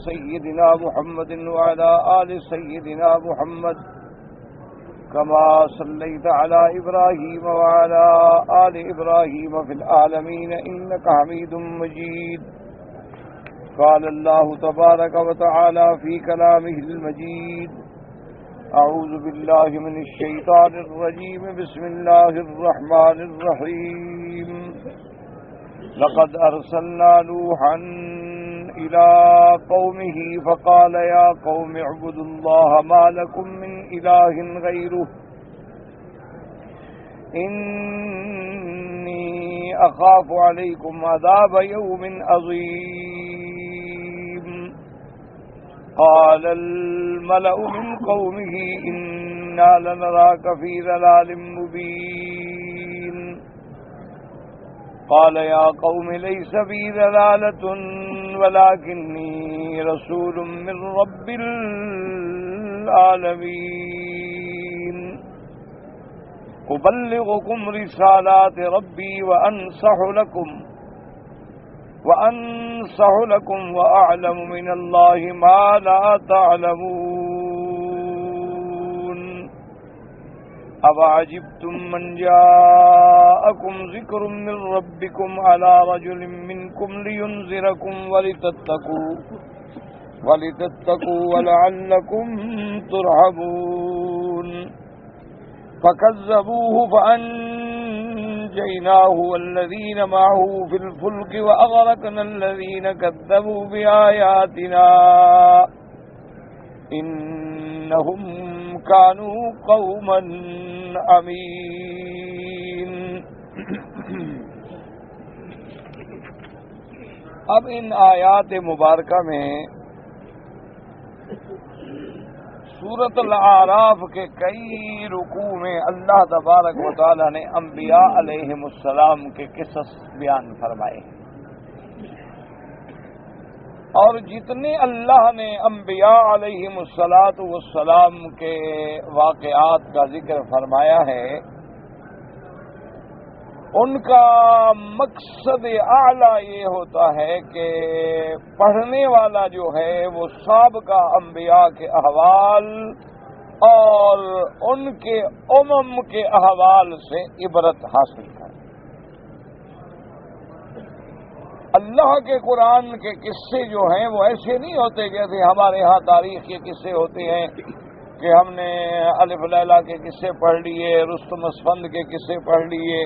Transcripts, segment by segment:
سيدنا محمد وعلى آل سيدنا محمد كما صليت على إبراهيم وعلى آل إبراهيم في العالمين إنك حميد مجيد. قال الله تبارك وتعالى في كلامه المجيد: أعوذ بالله من الشيطان الرجيم. بسم الله الرحمن الرحيم. لقد أرسلنا نوحا إلى قومه فقال يا قوم اعبدوا الله ما لكم من إله غيره إني أخاف عليكم عذاب يوم عظيم. قال الملأ من قومه إنا لنراك في ضلال مبين. قال يا قوم ليس بي ضلالة ولكني رسول من رب العالمين أبلغكم رسالات ربي وأنصح لكم وأعلم من الله ما لا تعلمون. أَوَعَجِبْتُمْ مَنْ جَاءَكُمْ ذِكْرٌ مِّن رَّبِّكُمْ عَلَى رَجُلٍ مِّنكُمْ لِيُنذِرَكُمْ وَلِتَتَّقُوا وَلَعَلَّكُمْ تُرْحَمُونَ. فَكَذَّبُوهُ فَأَنجَيْنَاهُ وَالَّذِينَ مَعَهُ فِي الْفُلْكِ وَأَغْرَقْنَا الَّذِينَ كَذَّبُوا بِآيَاتِنَا إِنَّهُمْ كانوا قوما عمین. اب ان آیات مبارکہ میں سورۃ الاعراف کے کئی رکوع میں اللہ تبارک و تعالی نے انبیاء علیہم السلام کے قصص بیان فرمائے، اور جتنے اللہ نے انبیاء علیہم السلام کے واقعات کا ذکر فرمایا ہے، ان کا مقصد اعلیٰ یہ ہوتا ہے کہ پڑھنے والا جو ہے وہ سابقہ انبیاء کے احوال اور ان کے امم کے احوال سے عبرت حاصل کرے. اللہ کے قرآن کے قصے جو ہیں وہ ایسے نہیں ہوتے جیسے ہمارے ہاں تاریخ کے قصے ہوتے ہیں کہ ہم نے الف لیلا کے قصے پڑھ لیے، رستم اسفند کے قصے پڑھ لیے،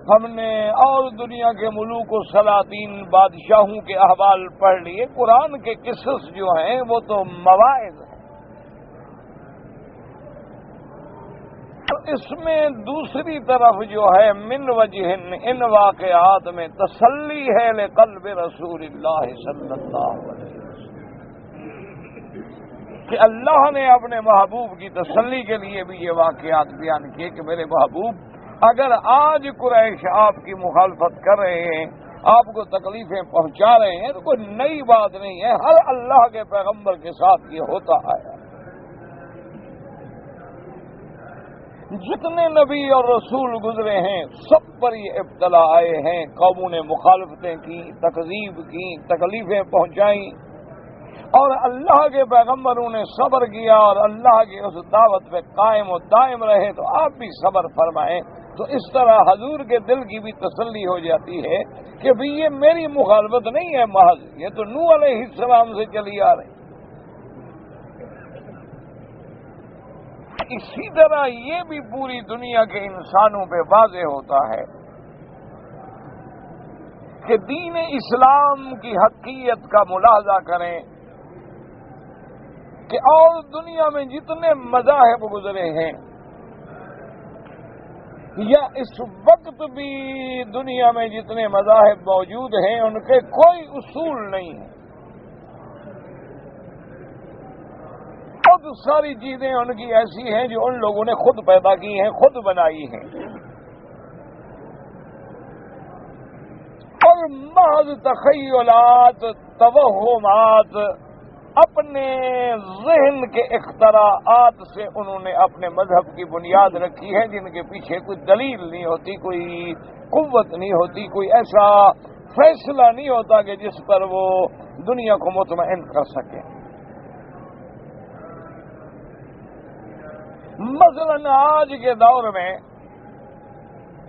ہم نے اور دنیا کے ملوک و سلاطین بادشاہوں کے احوال پڑھ لیے. قرآن کے قصص جو ہیں وہ تو مواعظ ہیں. اس میں دوسری طرف جو ہے من وجہ ان واقعات میں تسلی ہے لقلب رسول اللہ صلی اللہ علیہ وسلم کہ اللہ نے اپنے محبوب کی تسلی کے لیے بھی یہ واقعات بیان کیے کہ میرے محبوب اگر آج قریش آپ کی مخالفت کر رہے ہیں، آپ کو تکلیفیں پہنچا رہے ہیں، تو کوئی نئی بات نہیں ہے، ہر اللہ کے پیغمبر کے ساتھ یہ ہوتا آیا. جتنے نبی اور رسول گزرے ہیں سب پر یہ ابتلا آئے ہیں. قوموں نے مخالفتیں کی، تکذیب کی، تکلیفیں پہنچائیں، اور اللہ کے پیغمبروں نے صبر کیا اور اللہ کی اس دعوت پہ قائم و دائم رہے. تو آپ بھی صبر فرمائیں. تو اس طرح حضور کے دل کی بھی تسلی ہو جاتی ہے کہ بھی یہ میری مخالفت نہیں ہے محض، یہ تو نوح علیہ السلام سے چلی آ رہی. اسی طرح یہ بھی پوری دنیا کے انسانوں پہ واضح ہوتا ہے کہ دین اسلام کی حقیقت کا ملاحظہ کریں کہ اور دنیا میں جتنے مذاہب گزرے ہیں یا اس وقت بھی دنیا میں جتنے مذاہب موجود ہیں ان کے کوئی اصول نہیں ہیں. بہت ساری چیزیں ان کی ایسی ہیں جو ان لوگوں نے خود پیدا کی ہیں، خود بنائی ہیں، اور محض تخیلات، توہمات، اپنے ذہن کے اختراعات سے انہوں نے اپنے مذہب کی بنیاد رکھی ہے، جن کے پیچھے کوئی دلیل نہیں ہوتی، کوئی قوت نہیں ہوتی، کوئی ایسا فیصلہ نہیں ہوتا کہ جس پر وہ دنیا کو مطمئن کر سکے۔ مثلاً آج کے دور میں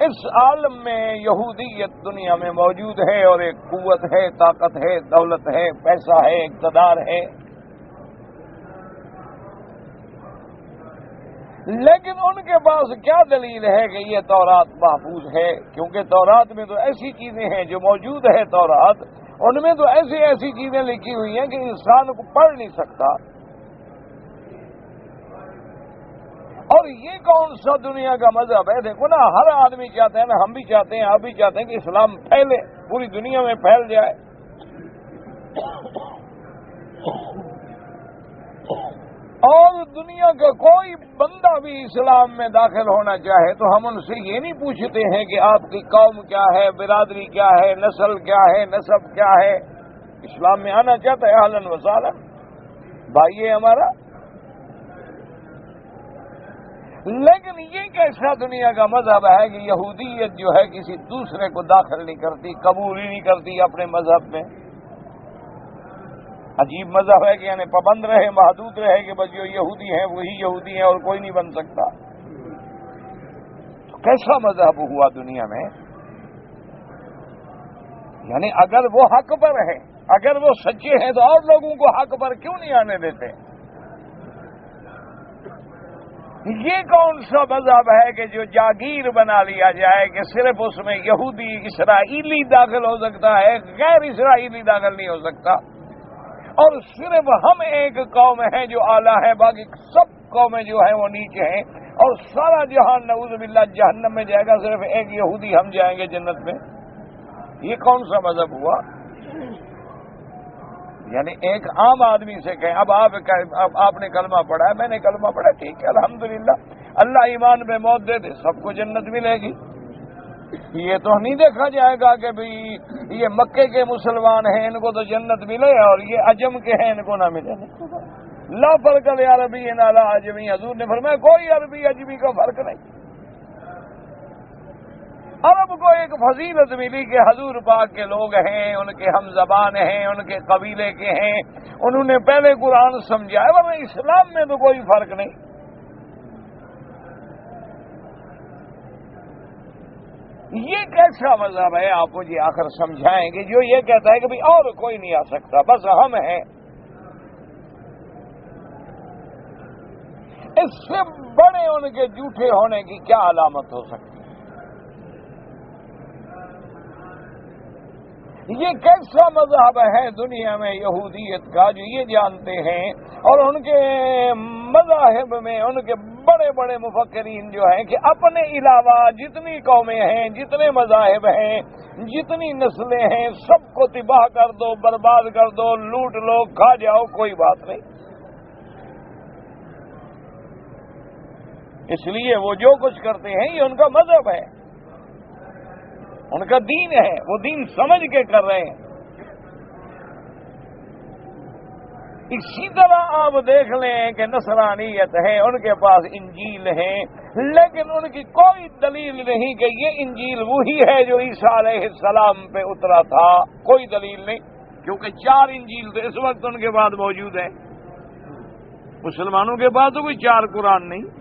اس عالم میں یہودیت دنیا میں موجود ہے، اور ایک قوت ہے، طاقت ہے، دولت ہے، پیسہ ہے، اقتدار ہے، لیکن ان کے پاس کیا دلیل ہے کہ یہ تورات محفوظ ہے؟ کیونکہ تورات میں تو ایسی چیزیں ہیں جو موجود ہے، تورات ان میں تو ایسی ایسی چیزیں لکھی ہوئی ہیں کہ انسان کو پڑھ نہیں سکتا۔ اور یہ کون سا دنیا کا مذہب ہے؟ دیکھو نا، ہر آدمی چاہتا ہے نا، ہم بھی چاہتے ہیں، آپ بھی چاہتے ہیں کہ اسلام پھیلے، پوری دنیا میں پھیل جائے۔ اور دنیا کا کوئی بندہ بھی اسلام میں داخل ہونا چاہے تو ہم ان سے یہ نہیں پوچھتے ہیں کہ آپ کی قوم کیا ہے، برادری کیا ہے، نسل کیا ہے، نسب کیا ہے۔ اسلام میں آنا چاہتا ہے، اہلاً و سہلاً، بھائی ہے ہمارا۔ لیکن یہ کیسا دنیا کا مذہب ہے کہ یہودیت جو ہے کسی دوسرے کو داخل نہیں کرتی، قبول ہی نہیں کرتی اپنے مذہب میں۔ عجیب مذہب ہے کہ یعنی پابند رہے، محدود رہے کہ بس جو یہودی ہیں وہی یہودی ہیں اور کوئی نہیں بن سکتا۔ تو کیسا مذہب ہوا دنیا میں؟ یعنی اگر وہ حق پر ہے، اگر وہ سچے ہیں تو اور لوگوں کو حق پر کیوں نہیں آنے دیتے؟ یہ کون سا مذہب ہے کہ جو جاگیر بنا لیا جائے کہ صرف اس میں یہودی اسرائیلی داخل ہو سکتا ہے، غیر اسرائیلی داخل نہیں ہو سکتا، اور صرف ہم ایک قوم ہیں جو اعلیٰ ہے، باقی سب قومیں جو ہیں وہ نیچے ہیں، اور سارا جہان نعوذ باللہ جہنم میں جائے گا، صرف ایک یہودی ہم جائیں گے جنت میں؟ یہ کون سا مذہب ہوا؟ یعنی ایک عام آدمی سے کہیں اب آپ نے کلمہ پڑھا ہے، میں نے کلمہ پڑھا، ٹھیک ہے الحمدللہ، اللہ ایمان میں موت دے دے، سب کو جنت ملے گی۔ یہ تو نہیں دیکھا جائے گا کہ بھئی یہ مکے کے مسلمان ہیں ان کو تو جنت ملے اور یہ عجم کے ہیں ان کو نہ ملے۔ لا فرق العربی علی عجمی، حضور نے فرمایا کوئی عربی عجمی کا فرق نہیں۔ عرب کو ایک فضیلت ملی کہ حضور پاک کے لوگ ہیں، ان کے ہم زبان ہیں، ان کے قبیلے کے ہیں، انہوں نے پہلے قرآن سمجھا ہے، ورنہ اسلام میں تو کوئی فرق نہیں۔ یہ کیسا مذہب ہے؟ آپ مجھے آخر سمجھائیں گے جو یہ کہتا ہے کہ بھئی اور کوئی نہیں آ سکتا، بس ہم ہیں۔ اس سے بڑے ان کے جھوٹے ہونے کی کیا علامت ہو سکتی ہے؟ یہ کیسا مذہب ہے دنیا میں یہودیت کا جو یہ جانتے ہیں، اور ان کے مذاہب میں ان کے بڑے بڑے مفکرین جو ہیں کہ اپنے علاوہ جتنی قومیں ہیں، جتنے مذاہب ہیں، جتنی نسلیں ہیں، سب کو تباہ کر دو، برباد کر دو، لوٹ لو، کھا جاؤ، کوئی بات نہیں۔ اس لیے وہ جو کچھ کرتے ہیں یہ ان کا مذہب ہے، ان کا دین ہے، وہ دین سمجھ کے کر رہے ہیں۔ اسی طرح آپ دیکھ لیں کہ نصرانیت ہے، ان کے پاس انجیل ہے، لیکن ان کی کوئی دلیل نہیں کہ یہ انجیل وہی ہے جو عیسیٰ علیہ السلام پہ اترا تھا، کوئی دلیل نہیں، کیونکہ 4 انجیل تو اس وقت ان کے بعد موجود ہیں۔ مسلمانوں کے پاس تو کوئی 4 قرآن نہیں۔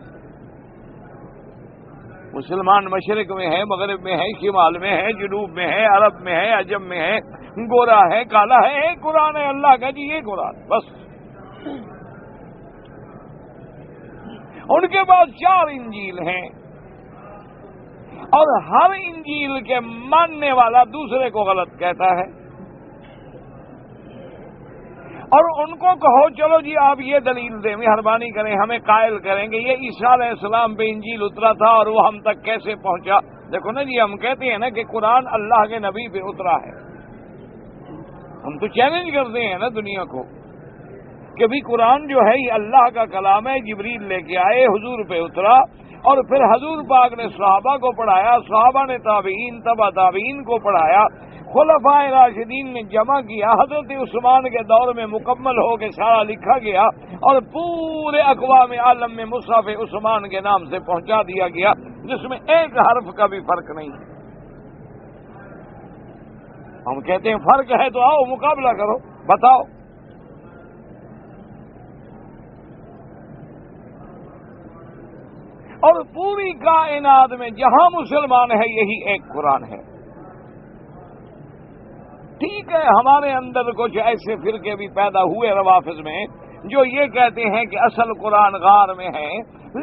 مسلمان مشرق میں ہے، مغرب میں ہے، شمال میں ہے، جنوب میں ہے، عرب میں ہے، عجم میں ہے، گورا ہے، کالا ہے، ایک قرآن ہے اللہ کا، جی یہ قرآن بس۔ ان کے پاس 4 انجیل ہیں، اور ہر انجیل کے ماننے والا دوسرے کو غلط کہتا ہے، اور ان کو کہو چلو جی آپ یہ دلیل دیں، مہربانی کریں، ہمیں قائل کریں کہ یہ عیسیٰ علیہ السلام پہ انجیل اترا تھا اور وہ ہم تک کیسے پہنچا۔ دیکھو نا جی، ہم کہتے ہیں نا کہ قرآن اللہ کے نبی پہ اترا ہے، ہم تو چیلنج کرتے ہیں نا دنیا کو کہ بھی قرآن جو ہے یہ اللہ کا کلام ہے، جبریل لے کے آئے، حضور پہ اترا، اور پھر حضور پاک نے صحابہ کو پڑھایا، صحابہ نے تابعین، تبع تابعین کو پڑھایا، خلفائے راشدین نے جمع کیا، حضرت عثمان کے دور میں مکمل ہو کے سارا لکھا گیا، اور پورے اقوام عالم میں مصحف عثمان کے نام سے پہنچا دیا گیا، جس میں ایک حرف کا بھی فرق نہیں ہے۔ ہم کہتے ہیں فرق ہے تو آؤ مقابلہ کرو، بتاؤ۔ اور پوری کائنات میں جہاں مسلمان ہے یہی ایک قرآن ہے۔ ٹھیک ہے ہمارے اندر کچھ ایسے فرقے بھی پیدا ہوئے روافض میں جو یہ کہتے ہیں کہ اصل قرآن غار میں ہے،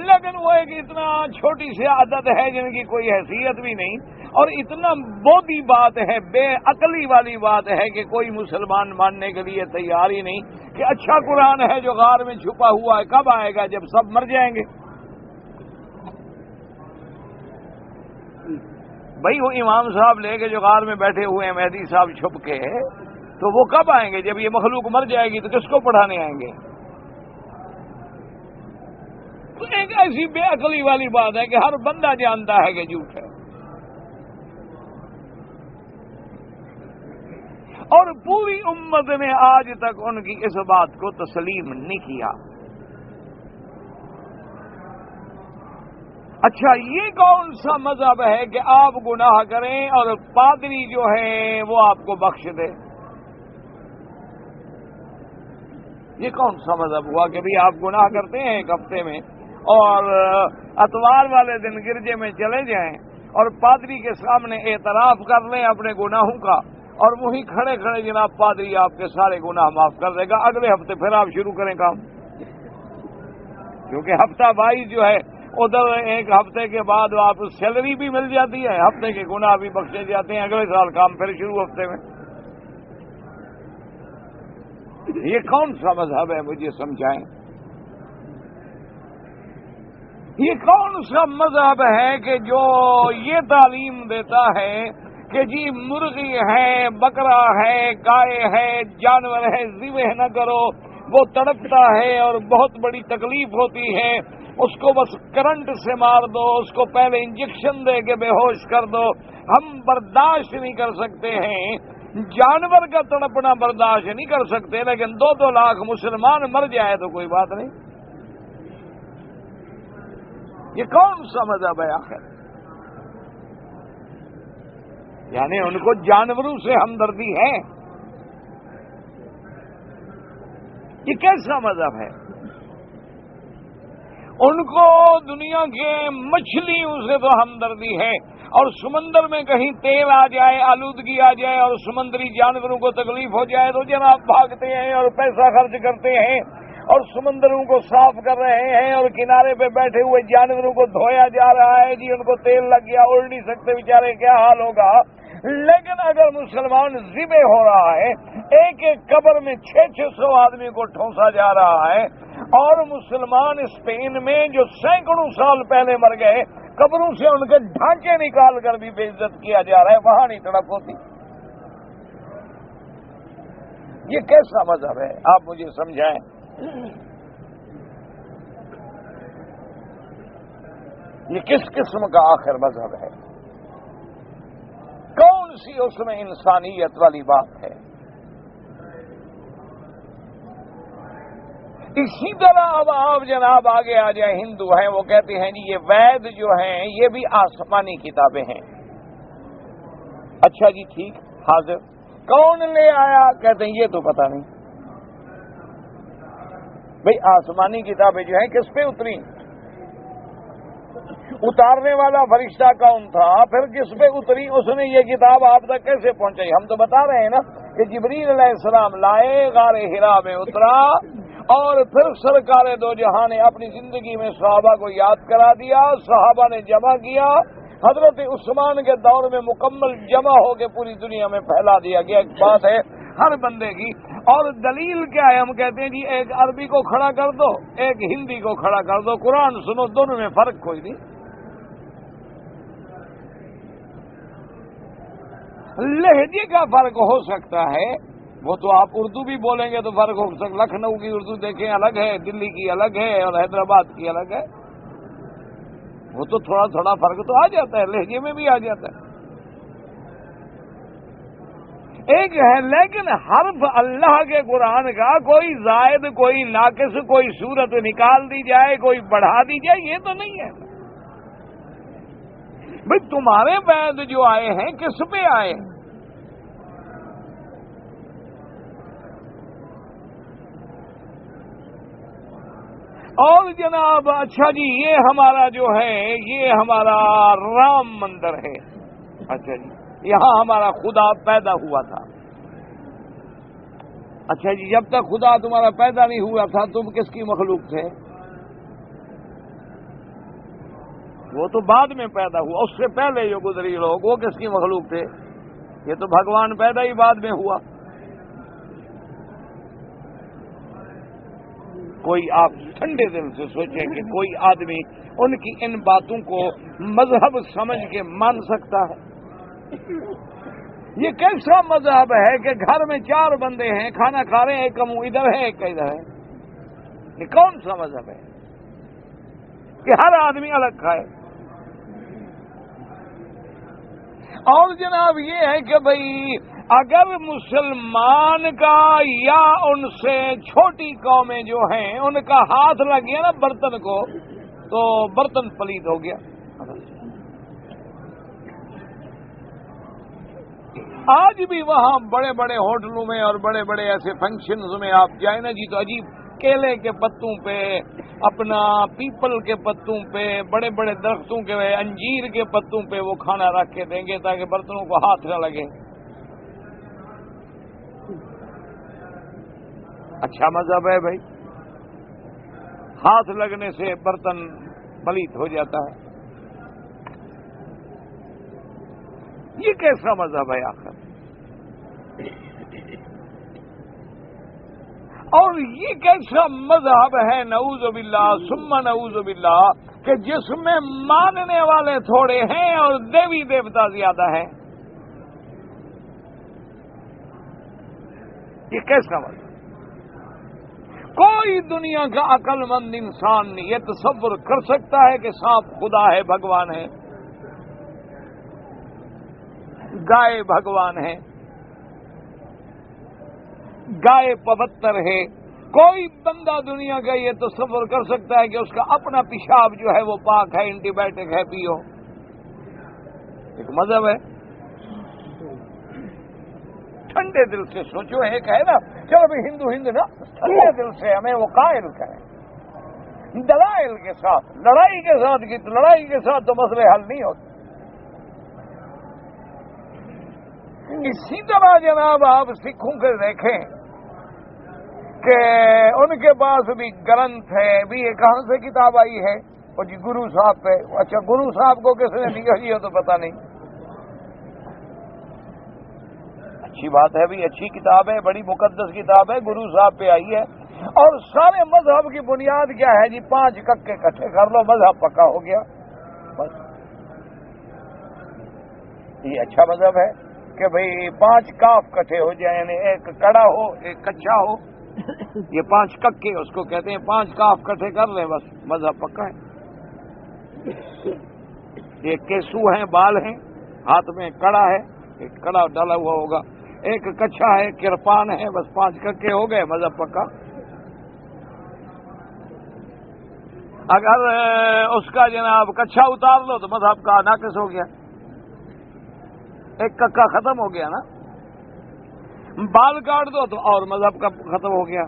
لیکن وہ ایک اتنا چھوٹی سی عدد ہے جن کی کوئی حیثیت بھی نہیں، اور اتنا بودی بات ہے، بے عقلی والی بات ہے کہ کوئی مسلمان ماننے کے لیے تیار ہی نہیں کہ اچھا قرآن ہے جو غار میں چھپا ہوا ہے، کب آئے گا؟ جب سب مر جائیں گے۔ بھائی وہ امام صاحب لے کے جو غار میں بیٹھے ہوئے ہیں مہدی صاحب چھپ کے، تو وہ کب آئیں گے؟ جب یہ مخلوق مر جائے گی تو کس کو پڑھانے آئیں گے؟ تو ایک ایسی بے عقلی والی بات ہے کہ ہر بندہ جانتا ہے کہ جھوٹ ہے، اور پوری امت نے آج تک ان کی اس بات کو تسلیم نہیں کیا۔ اچھا یہ کون سا مذہب ہے کہ آپ گناہ کریں اور پادری جو ہے وہ آپ کو بخش دے؟ یہ کون سا مذہب ہوا کہ بھی آپ گناہ کرتے ہیں ایک ہفتے میں اور اتوار والے دن گرجے میں چلے جائیں اور پادری کے سامنے اعتراف کر لیں اپنے گناہوں کا، اور وہی کھڑے کھڑے جناب پادری آپ کے سارے گناہ معاف کر دے گا، اگلے ہفتے پھر آپ شروع کریں کام؟ کیونکہ ہفتہ 22 جو ہے ادھر ایک ہفتے کے بعد آپ سیلری بھی مل جاتی ہے، ہفتے کے گناہ بھی بخشے جاتے ہیں، اگلے سال کام پھر شروع ہفتے میں۔ یہ کون سا مذہب ہے مجھے سمجھائیں؟ یہ کون سا مذہب ہے کہ جو یہ تعلیم دیتا ہے کہ جی مرغی ہے، بکرا ہے، گائے ہے، جانور ہے، ذبح نہ کرو، وہ تڑپتا ہے اور بہت بڑی تکلیف ہوتی ہے، اس کو بس کرنٹ سے مار دو، اس کو پہلے انجیکشن دے کے بے ہوش کر دو، ہم برداشت نہیں کر سکتے ہیں، جانور کا تڑپنا برداشت نہیں کر سکتے، لیکن 2-2 لاکھ مسلمان مر جائے تو کوئی بات نہیں۔ یہ کون سا مذہب ہے آخر؟ یعنی ان کو جانوروں سے ہمدردی ہے؟ یہ کیسا مذہب ہے؟ ان کو دنیا کے مچھلیوں سے تو ہمدردی ہے، اور سمندر میں کہیں تیل آ جائے، آلودگی آ جائے اور سمندری جانوروں کو تکلیف ہو جائے تو جناب بھاگتے ہیں اور پیسہ خرچ کرتے ہیں اور سمندروں کو صاف کر رہے ہیں، اور کنارے پہ بیٹھے ہوئے جانوروں کو دھویا جا رہا ہے، جی ان کو تیل لگ گیا، اڑ نہیں سکتے بیچارے، کیا حال ہوگا۔ لیکن اگر مسلمان ذبح ہو رہا ہے، ایک ایک قبر میں 600 آدمی کو ٹھونسا جا رہا ہے، اور مسلمان اسپین میں جو سینکڑوں سال پہلے مر گئے، قبروں سے ان کے ڈھانچے نکال کر بھی بے عزت کیا جا رہا ہے، وہاں نہیں تڑپ ہوتی۔ یہ کیسا مذہب ہے؟ آپ مجھے سمجھائیں۔ یہ کس قسم کا آخر مذہب ہے؟ کون سی اس میں انسانیت والی بات ہے؟ اسی طرح اب آپ جناب آگے آ جائیں، ہندو ہیں وہ کہتے ہیں جی یہ وید جو ہیں یہ بھی آسمانی کتابیں ہیں۔ اچھا جی ٹھیک، حاضر، کون لے آیا؟ کہتے ہیں یہ تو پتہ نہیں۔ بھئی آسمانی کتابیں جو ہیں کس پہ اتری؟ اتارنے والا فرشتہ کون تھا؟ پھر کس پہ اتری؟ اس نے یہ کتاب آپ تک کیسے پہنچائی؟ ہم تو بتا رہے ہیں نا کہ جبریل علیہ السلام لائے، غار حرا میں اترا، اور پھر سرکار دو جہاں نے اپنی زندگی میں صحابہ کو یاد کرا دیا، صحابہ نے جمع کیا، حضرت عثمان کے دور میں مکمل جمع ہو کے پوری دنیا میں پھیلا دیا گیا۔ ایک بات ہے ہر بندے کی، اور دلیل کیا ہے؟ ہم کہتے ہیں جی ایک عربی کو کھڑا کر دو، ایک ہندی کو کھڑا کر دو، قرآن سنو، دونوں میں فرق کوئی نہیں۔ لہجے کا فرق ہو سکتا ہے، وہ تو آپ اردو بھی بولیں گے تو فرق ہو سکتا، لکھنؤ کی اردو دیکھیں الگ ہے، دلی کی الگ ہے، اور حیدرآباد کی الگ ہے، وہ تو تھوڑا تھوڑا فرق تو آ جاتا ہے، لہجے میں بھی آ جاتا ہے، ایک ہے۔ لیکن حرف اللہ کے قرآن کا کوئی زائد، کوئی ناقص، کوئی صورت نکال دی جائے، کوئی بڑھا دی جائے، یہ تو نہیں ہے۔ بھئی تمہارے وید جو آئے ہیں کس پہ آئے؟ اور جناب اچھا جی یہ ہمارا جو ہے یہ ہمارا رام مندر ہے، اچھا جی یہاں ہمارا خدا پیدا ہوا تھا۔ اچھا جی جب تک خدا تمہارا پیدا نہیں ہوا تھا تم کس کی مخلوق تھے؟ وہ تو بعد میں پیدا ہوا، اس سے پہلے جو گزری لوگ وہ کس کی مخلوق تھے؟ یہ تو بھگوان پیدا ہی بعد میں ہوا۔ کوئی آپ ٹھنڈے دل سے سوچیں کہ کوئی آدمی ان کی ان باتوں کو مذہب سمجھ کے مان سکتا ہے؟ یہ کیسا مذہب ہے کہ گھر میں 4 بندے ہیں کھانا کھا رہے ہیں، ایک منہ ادھر ہے ایک ادھر ہے؟ یہ کون سا مذہب ہے کہ ہر آدمی الگ کھائے؟ اور جناب یہ ہے کہ بھئی اگر مسلمان کا یا ان سے چھوٹی قومیں جو ہیں ان کا ہاتھ لگ گیا نا برتن کو تو برتن پلید ہو گیا۔ آج بھی وہاں بڑے بڑے ہوٹلوں میں اور بڑے بڑے ایسے فنکشنز میں آپ جائیں نا جی تو عجیب کیلے کے پتوں پہ، اپنا پیپل کے پتوں پہ، بڑے بڑے درختوں کے انجیر کے پتوں پہ وہ کھانا رکھ کے دیں گے تاکہ برتنوں کو ہاتھ نہ لگے۔ اچھا مذہب ہے بھائی؟ ہاتھ لگنے سے برتن پلیت ہو جاتا ہے؟ یہ کیسا مذہب ہے آخر؟ اور یہ کیسا مذہب ہے نعوذ باللہ ثم نعوذ باللہ کہ جس میں ماننے والے تھوڑے ہیں اور دیوی دیوتا زیادہ ہیں؟ یہ کیسا مذہب؟ کوئی دنیا کا عقل مند انسان یہ تصور کر سکتا ہے کہ سانپ خدا ہے، بھگوان ہے، گائے بھگوان ہے، گائے پوتر ہے؟ کوئی بندہ دنیا کا یہ تصور کر سکتا ہے کہ اس کا اپنا پیشاب جو ہے وہ پاک ہے، اینٹی بائیوٹک ہے، پیو؟ ایک مذہب ہے؟ ٹھنڈے دل سے سوچو، ایک ہے نا چلو بھی ہندو نا، ٹھنڈے دل سے ہمیں وہ قائل کریں دلائل کے ساتھ، لڑائی کے ساتھ کی لڑائی کے ساتھ تو مسئلے حل نہیں ہوتے۔ اسی طرح جناب آپ سکھوں کے دیکھیں کہ ان کے پاس بھی گرنتھ ہے، بھی یہ کہاں سے کتاب آئی ہے؟ اور جی گرو صاحب پہ۔ اچھا گرو صاحب کو کس نے لکھی ہو تو پتہ نہیں۔ اچھی بات ہے بھی، اچھی کتاب ہے، بڑی مقدس کتاب ہے، گرو صاحب پہ آئی ہے۔ اور سارے مذہب کی بنیاد کیا ہے جی؟ 5 ککے اکٹھے کر لو مذہب پکا ہو گیا، بس۔ یہ اچھا مذہب ہے کہ بھئی 5 کاف کٹھے ہو جائیں، یعنی ایک کڑا ہو ایک کچا ہو، یہ 5 ککے اس کو کہتے ہیں، 5 کاف کٹھے کر لیں بس مذہب پکا ہے۔ یہ کیسو ہیں، بال ہیں، ہاتھ میں کڑا ہے، ایک کڑا ڈالا ہوا ہوگا، ایک کچھا ہے، کرپان ہے، بس 5 ککے ہو گئے، مذہب پکا۔ اگر اس کا جناب کچھا اتار لو تو مذہب کا ناقص ہو گیا، ایک ککا ختم ہو گیا نا۔ بال کاٹ دو تو اور مذہب کا ختم ہو گیا،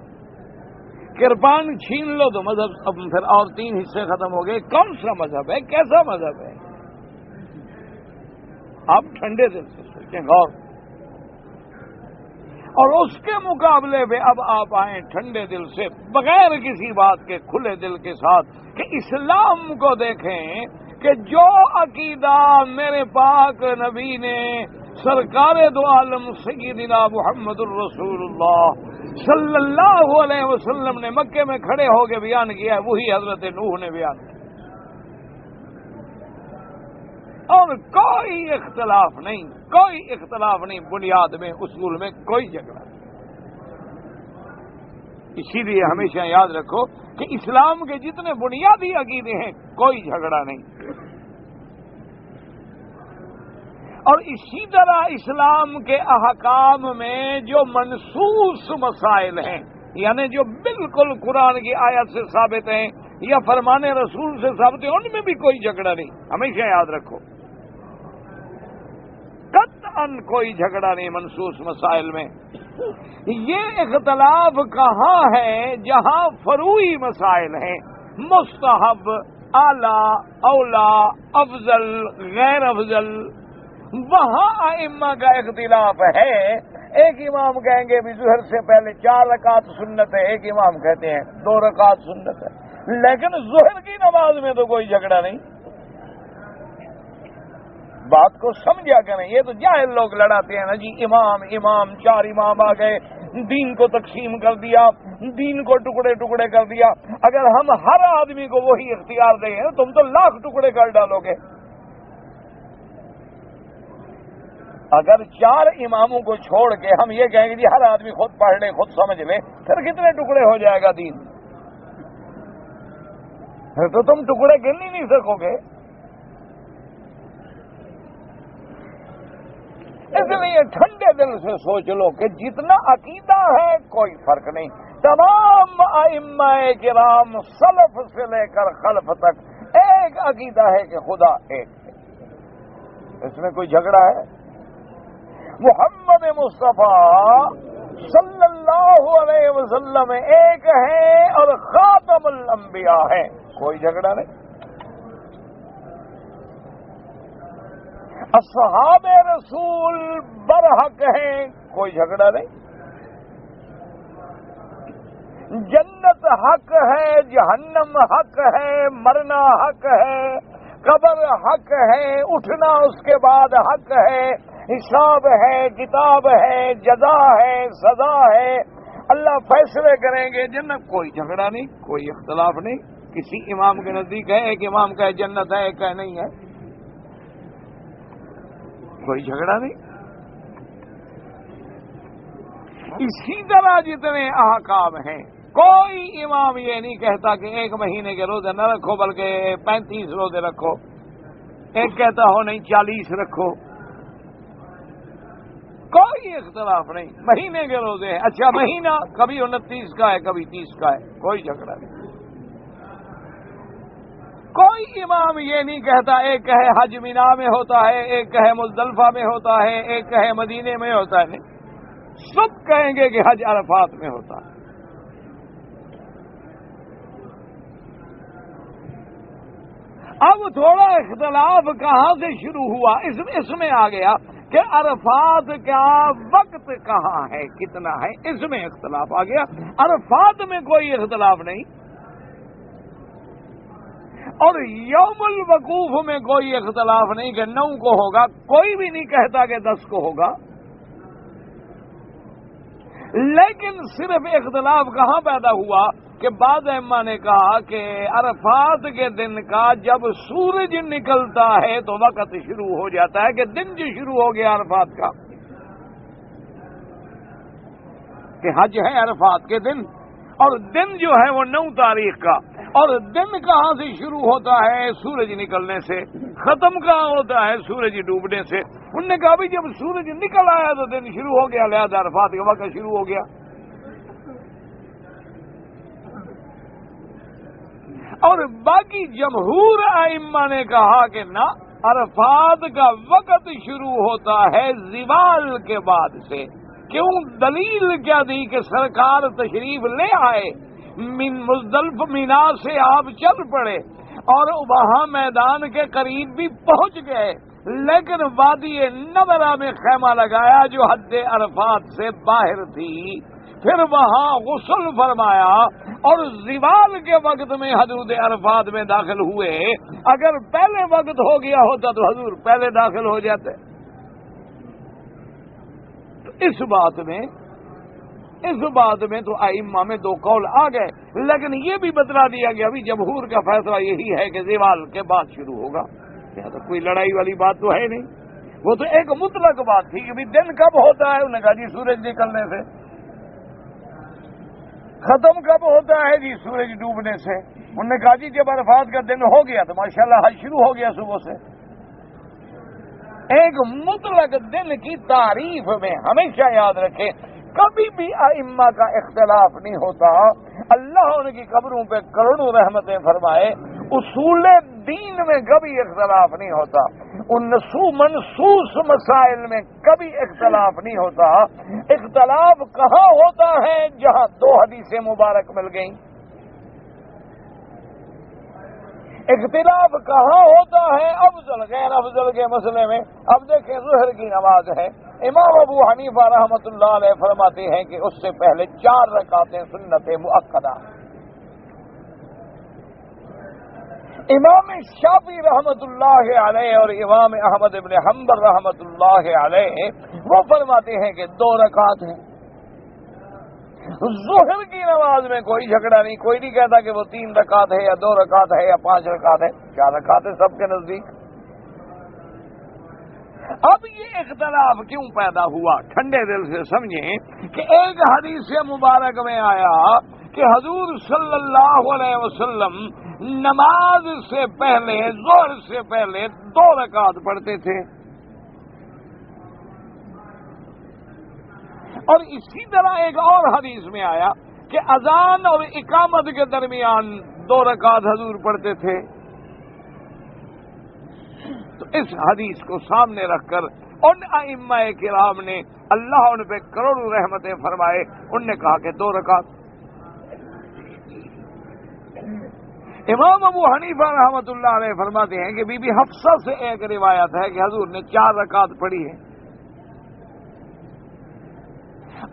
کرپان چھین لو تو مذہب اب پھر اور 3 حصے ختم ہو گئے۔ کون سا مذہب ہے؟ کیسا مذہب ہے؟ آپ ٹھنڈے دل سے سوچیں، غور۔ اور اس کے مقابلے پہ اب آپ آئیں ٹھنڈے دل سے، بغیر کسی بات کے، کھلے دل کے ساتھ، کہ اسلام کو دیکھیں کہ جو عقیدہ میرے پاک نبی نے سرکار دو عالم سیدنا محمد الرسول اللہ صلی اللہ علیہ وسلم نے مکے میں کھڑے ہو کے بیان کیا ہے، وہی حضرت نوح نے بیان کیا، اور کوئی اختلاف نہیں، کوئی اختلاف نہیں، بنیاد میں، اصول میں کوئی جھگڑا نہیں۔ اسی لیے ہمیشہ یاد رکھو کہ اسلام کے جتنے بنیادی عقیدے ہیں کوئی جھگڑا نہیں۔ اور اسی طرح اسلام کے احکام میں جو منصوص مسائل ہیں، یعنی جو بالکل قرآن کی آیت سے ثابت ہیں یا فرمان رسول سے ثابت ہیں، ان میں بھی کوئی جھگڑا نہیں، ہمیشہ یاد رکھو، قطعاً کوئی جھگڑا نہیں منصوص مسائل میں۔ یہ اختلاف کہاں ہے؟ جہاں فروعی مسائل ہیں، مستحب، اعلیٰ، اولا، افضل، غیر افضل، وہاں ائمہ کا اختلاف ہے۔ ایک امام کہیں گے بھی ظہر سے پہلے 4 رکعت سنت ہے، ایک امام کہتے ہیں 2 رکعت سنت ہے، لیکن ظہر کی نماز میں تو کوئی جھگڑا نہیں۔ بات کو سمجھا کریں، یہ تو جاہل لوگ لڑاتے ہیں نا جی، امام 4 امام آ گئے، دین کو تقسیم کر دیا، دین کو ٹکڑے ٹکڑے کر دیا۔ اگر ہم ہر آدمی کو وہی اختیار دیں گے تم تو لاکھ ٹکڑے کر ڈالو گے۔ اگر 4 اماموں کو چھوڑ کے ہم یہ کہیں گے جی ہر آدمی خود پڑھ لے، خود سمجھ لے، پھر کتنے ٹکڑے ہو جائے گا دین؟ پھر تو تم ٹکڑے گن ہی نہیں سکو گے۔ اس لیے ٹھنڈے دل سے سوچ لو کہ جتنا عقیدہ ہے کوئی فرق نہیں، تمام ائمہ کرام سلف سے لے کر خلف تک ایک عقیدہ ہے کہ خدا ایک ہے، اس میں کوئی جھگڑا ہے؟ محمد مصطفیٰ صلی اللہ علیہ وسلم ایک ہیں اور خاتم الانبیاء ہیں، کوئی جھگڑا نہیں۔ اصحاب رسول برحق ہیں، کوئی جھگڑا نہیں۔ جنت حق ہے، جہنم حق ہے، مرنا حق ہے، قبر حق ہے، اٹھنا اس کے بعد حق ہے، حساب ہے، کتاب ہے، جزا ہے، سزا ہے، اللہ فیصلے کریں گے، جنت، کوئی جھگڑا نہیں، کوئی اختلاف نہیں۔ کسی امام کے نزدیک ہے، ایک امام کا جنت ہے، ایک کا نہیں ہے، کوئی جھگڑا نہیں۔ اسی طرح جتنے احکام ہیں، کوئی امام یہ نہیں کہتا کہ 1 مہینے کے روزے نہ رکھو بلکہ 35 روزے رکھو، ایک کہتا ہو نہیں 40 رکھو، کوئی اختلاف نہیں۔ مہینے کے روزے ہیں، اچھا مہینہ کبھی 29 کا ہے کبھی 30 کا ہے، کوئی جھگڑا نہیں۔ کوئی امام یہ نہیں کہتا ایک کہے حج مینا میں ہوتا ہے، ایک کہے مزدلفہ میں ہوتا ہے، ایک کہے مدینے میں ہوتا ہے، نہیں، سب کہیں گے کہ حج عرفات میں ہوتا ہے۔ اب تھوڑا اختلاف کہاں سے شروع ہوا؟ اس میں آ گیا کہ عرفات کا وقت کہاں ہے، کتنا ہے، اس میں اختلاف آ گیا۔ عرفات میں کوئی اختلاف نہیں، اور یوم الوقوف میں کوئی اختلاف نہیں کہ 9 کو ہوگا، کوئی بھی نہیں کہتا کہ 10 کو ہوگا۔ لیکن صرف اختلاف کہاں پیدا ہوا کہ بعض ائمہ نے کہا کہ عرفات کے دن کا جب سورج نکلتا ہے تو وقت شروع ہو جاتا ہے، کہ دن جو شروع ہو گیا عرفات کا، کہ حج ہے عرفات کے دن، اور دن جو ہے وہ 9 تاریخ کا، اور دن کہاں سے شروع ہوتا ہے؟ سورج نکلنے سے۔ ختم کہاں ہوتا ہے؟ سورج ڈوبنے سے۔ انہوں نے کہا بھی جب سورج نکل آیا تو دن شروع ہو گیا، لہذا عرفات کا وقت شروع ہو گیا۔ اور باقی جمہور ائمہ نے کہا کہ نہ، عرفات کا وقت شروع ہوتا ہے زوال کے بعد سے۔ کیوں؟ دلیل کیا دی کہ سرکار تشریف لے آئے، مزدلفہ مینا سے آپ چل پڑے اور وہاں میدان کے قریب بھی پہنچ گئے، لیکن وادی نبرہ میں خیمہ لگایا جو حد عرفات سے باہر تھی، پھر وہاں غسل فرمایا اور زوال کے وقت میں حدود عرفات میں داخل ہوئے۔ اگر پہلے وقت ہو گیا ہوتا تو حضور پہلے داخل ہو جاتے۔ اس بات میں تو ائمہ میں 2 قول آ گئے، لیکن یہ بھی بتلا دیا گیا ابھی جمہور کا فیصلہ یہی ہے کہ زوال کے بعد شروع ہوگا۔ یہاں تو کوئی لڑائی والی بات تو ہے نہیں، وہ تو ایک مطلق بات تھی کہ بھی دن کب ہوتا ہے؟ انہوں نے کہا جی سورج نکلنے سے۔ ختم کب ہوتا ہے؟ جی سورج ڈوبنے سے۔ انہوں نے کہا جی جب عرفات کا دن ہو گیا تو ماشاءاللہ حج شروع ہو گیا صبح سے۔ ایک مطلق دن کی تعریف میں ہمیشہ یاد رکھیں کبھی بھی ائمہ کا اختلاف نہیں ہوتا۔ اللہ ان کی قبروں پہ کروڑوں رحمتیں فرمائے، اصول دین میں کبھی اختلاف نہیں ہوتا، ان منصوص مسائل میں کبھی اختلاف نہیں ہوتا۔ اختلاف کہاں ہوتا ہے؟ جہاں 2 حدیثیں مبارک مل گئیں، اختلاف کہاں ہوتا ہے؟ افضل غیر افضل کے مسئلے میں۔ اب دیکھیں ظہر کی نماز ہے، امام ابو حنیفہ رحمۃ اللہ علیہ فرماتے ہیں کہ اس سے پہلے 4 رکعتیں سنت مؤکدہ۔ امام شافعی رحمۃ اللہ علیہ اور امام احمد بن حنبل رحمۃ اللہ علیہ وہ فرماتے ہیں کہ 2 رکعت ہیں۔ ظہر کی نماز میں کوئی جھگڑا نہیں، کوئی نہیں کہتا کہ وہ 3 رکعت ہے یا 2 رکعت ہے یا 5 رکعت ہے، 4 رکعت ہے سب کے نزدیک۔ اب یہ اختلاف کیوں پیدا ہوا؟ ٹھنڈے دل سے سمجھیں کہ ایک حدیث مبارک میں آیا کہ حضور صلی اللہ علیہ وسلم نماز سے پہلے، ظہر سے پہلے 2 رکعت پڑھتے تھے، اور اسی طرح ایک اور حدیث میں آیا کہ اذان اور اقامت کے درمیان 2 رکعت حضور پڑھتے تھے۔ تو اس حدیث کو سامنے رکھ کر ان ائمہ کرام نے، اللہ ان پہ کروڑوں رحمتیں فرمائے، ان نے کہا کہ 2 رکعت۔ امام ابو حنیفہ رحمۃ اللہ علیہ فرماتے ہیں کہ بی بی حفصہ سے ایک روایت ہے کہ حضور نے 4 رکعت پڑھی ہے،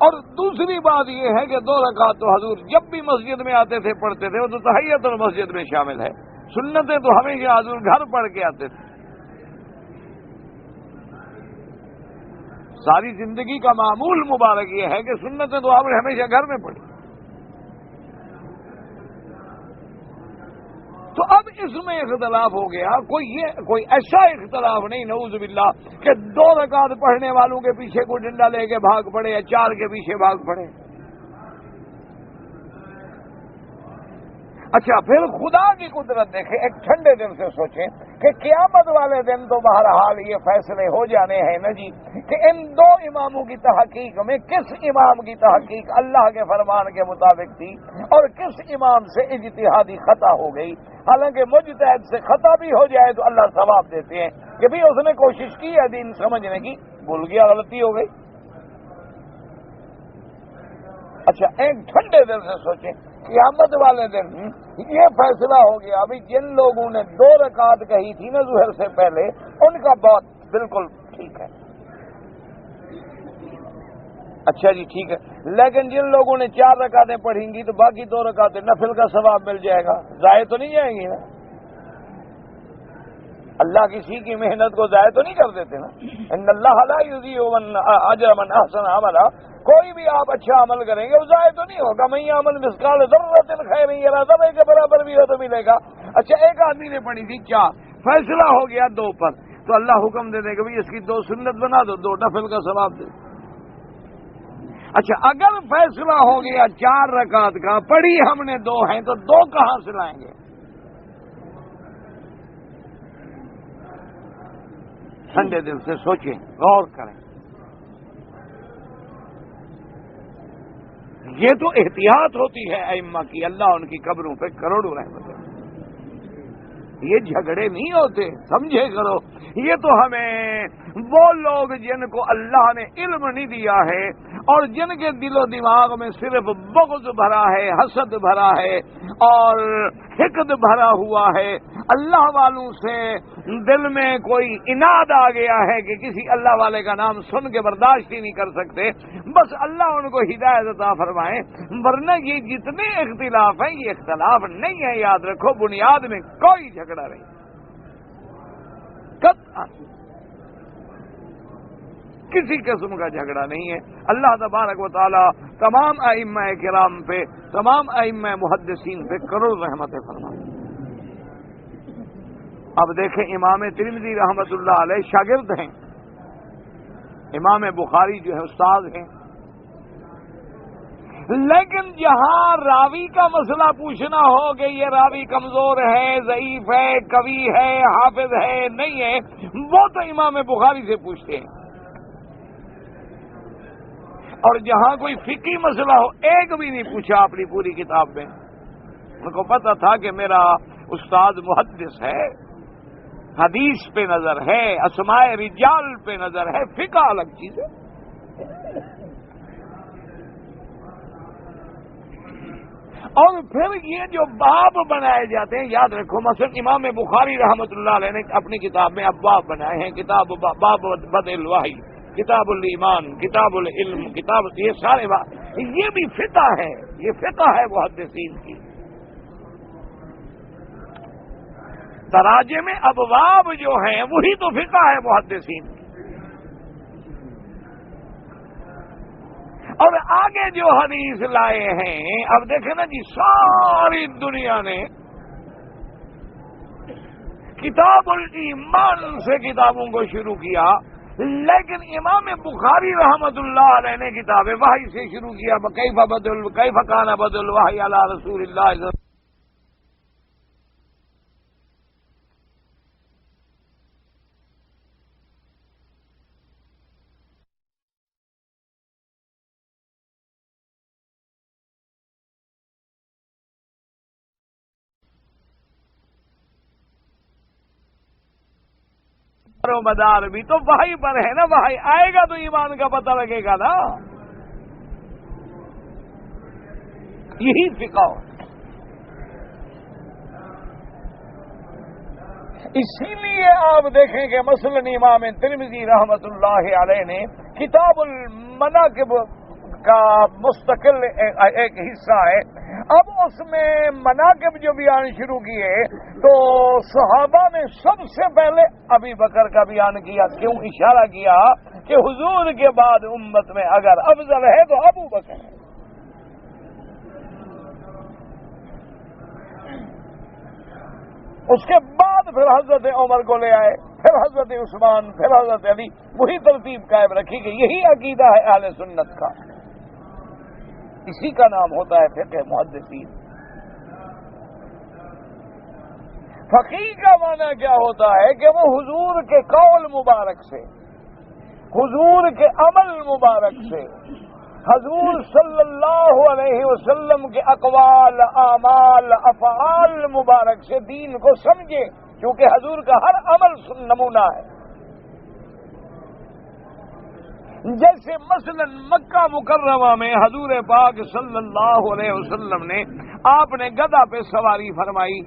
اور دوسری بات یہ ہے کہ 2 رکعت تو حضور جب بھی مسجد میں آتے تھے پڑھتے تھے، وہ تو تحیت المسجد میں شامل ہے، سنتیں تو ہمیشہ حضور گھر پڑھ کے آتے تھے، ساری زندگی کا معمول مبارک یہ ہے کہ سنتیں تو آپ نے ہمیشہ گھر میں پڑھی۔ تو اب اس میں اختلاف ہو گیا، کوئی ایسا اختلاف نہیں نعوذ باللہ کہ 2 رکعت پڑھنے والوں کے پیچھے کوئی ڈنڈا لے کے بھاگ پڑے یا 4 کے پیچھے بھاگ پڑے۔ اچھا، پھر خدا کی قدرت دیکھیں، ایک ٹھنڈے دل سے سوچیں کہ قیامت والے دن تو بہرحال یہ فیصلے ہو جانے ہیں نا جی، کہ ان 2 اماموں کی تحقیق میں کس امام کی تحقیق اللہ کے فرمان کے مطابق تھی اور کس امام سے اجتہادی خطا ہو گئی۔ حالانکہ مجتہد سے خطا بھی ہو جائے تو اللہ ثواب دیتے ہیں کہ بھی اس نے کوشش کی ہے دین سمجھنے کی، بھول گیا، غلطی ہو گئی۔ اچھا، ایک ٹھنڈے دل سے سوچیں، قیامت والے دن یہ فیصلہ ہو گیا، ابھی جن لوگوں نے 2 رکعت کہی تھی نا ظہر سے پہلے، ان کا بات بالکل ٹھیک ہے، اچھا جی ٹھیک ہے، لیکن جن لوگوں نے 4 رکعتیں پڑھیں گی تو باقی 2 رکعتیں نفل کا ثواب مل جائے گا، ضائع تو نہیں جائیں گی نا؟ اللہ کسی کی محنت کو ضائع تو نہیں کر دیتے نا؟ ان اللہ لا یضیع اجر من احسن عملا، کوئی بھی آپ اچھا عمل کریں گے وہ ضائع تو نہیں ہوگا۔ میں عمل مثقال ذرۃ خیر یرا، ذرے کے برابر بھی ہو تو ملے گا۔ اچھا، ایک آدمی نے پڑھی تھی 4، فیصلہ ہو گیا 2 پر، تو اللہ حکم دے دے کہ بھائی اس کی 2 سنت بنا دو، 2 نفل کا ثواب دے۔ اچھا، اگر فیصلہ ہو گیا 4 رکعت کا، پڑھی ہم نے 2 ہیں، تو 2 کہاں سے لائیں گے؟ ٹھنڈے دل سے سوچیں، غور کریں، یہ تو احتیاط ہوتی ہے ائمہ کی، اللہ ان کی قبروں پہ کروڑوں رحمت ہے، یہ جھگڑے نہیں ہوتے، سمجھے کرو۔ یہ تو ہمیں وہ لوگ جن کو اللہ نے علم نہیں دیا ہے اور جن کے دل و دماغ میں صرف بغض بھرا ہے، حسد بھرا ہے اور حقد بھرا ہوا ہے، اللہ والوں سے دل میں کوئی اناد آ گیا ہے کہ کسی اللہ والے کا نام سن کے برداشت ہی نہیں کر سکتے، بس اللہ ان کو ہدایت عطا فرمائے، ورنہ یہ جتنے اختلاف ہیں یہ اختلاف نہیں ہے، یاد رکھو، بنیاد میں کوئی جھگڑا نہیں، قطعا کسی قسم کا جھگڑا نہیں ہے۔ اللہ تبارک و تعالی تمام ائمہ کرام پہ، تمام ائمہ محدثین پہ کروڑ رحمتیں فرمائے۔ اب دیکھیں، امام ترمذی رحمت اللہ علیہ شاگرد ہیں، امام بخاری جو ہے استاد ہیں، لیکن جہاں راوی کا مسئلہ پوچھنا ہو کہ یہ راوی کمزور ہے، ضعیف ہے، قوی ہے، حافظ ہے، نہیں ہے، وہ تو امام بخاری سے پوچھتے ہیں، اور جہاں کوئی فقہی مسئلہ ہو ایک بھی نہیں پوچھا اپنی پوری کتاب میں، ان کو پتہ تھا کہ میرا استاد محدث ہے، حدیث پہ نظر ہے، اسماء رجال پہ نظر ہے، فقہ الگ چیز ہے۔ اور پھر یہ جو باب بنائے جاتے ہیں، یاد رکھو، مثلا امام بخاری رحمۃ اللہ علیہ نے اپنی کتاب میں ابواب بنائے ہیں، کتاب باب بدء الوحی، کتاب الایمان، کتاب العلم، کتاب، یہ سارے یہ بھی فقہ ہے، یہ فقہ ہے محدثین کی۔ تراجم ابواب جو ہیں وہی تو فقہ ہے محدثین کی۔ اور آگے جو حدیث لائے ہیں، اب دیکھیں نا جی، ساری دنیا نے کتاب الایمان سے کتابوں کو شروع کیا، لیکن امام بخاری رحمت اللہ علیہ نے کتاب وحی سے شروع کیا، کیف کان بدء الوحی علی رسول اللہ۔ و مدار بھی تو وحی پر ہے نا، وحی آئے گا تو ایمان کا پتہ لگے گا نا، یہی فقہ۔ اسی لیے آپ دیکھیں کہ مثلا امام ترمذی رحمت اللہ علیہ نے کتاب المناقب کا مستقل ایک حصہ ہے، اب اس میں مناقب جو بیان شروع کیے تو صحابہ نے سب سے پہلے ابی بکر کا بیان کیا، کیوں؟ اشارہ کیا کہ حضور کے بعد امت میں اگر افضل ہے تو ابو بکر ہے۔ اس کے بعد پھر حضرت عمر کو لے آئے، پھر حضرت عثمان، پھر حضرت علی، وہی ترتیب قائم رکھی گئی۔ یہی عقیدہ ہے اہل سنت کا، اسی کا نام ہوتا ہے فقہ محدثین۔ فقیہ کا معنی کیا ہوتا ہے کہ وہ حضور کے قول مبارک سے، حضور کے عمل مبارک سے، حضور صلی اللہ علیہ وسلم کے اقوال، اعمال، افعال مبارک سے دین کو سمجھے، کیونکہ حضور کا ہر عمل نمونہ ہے۔ جیسے مثلا مکہ مکرمہ میں حضور پاک صلی اللہ علیہ وسلم نے، آپ نے گدھا پہ سواری فرمائی،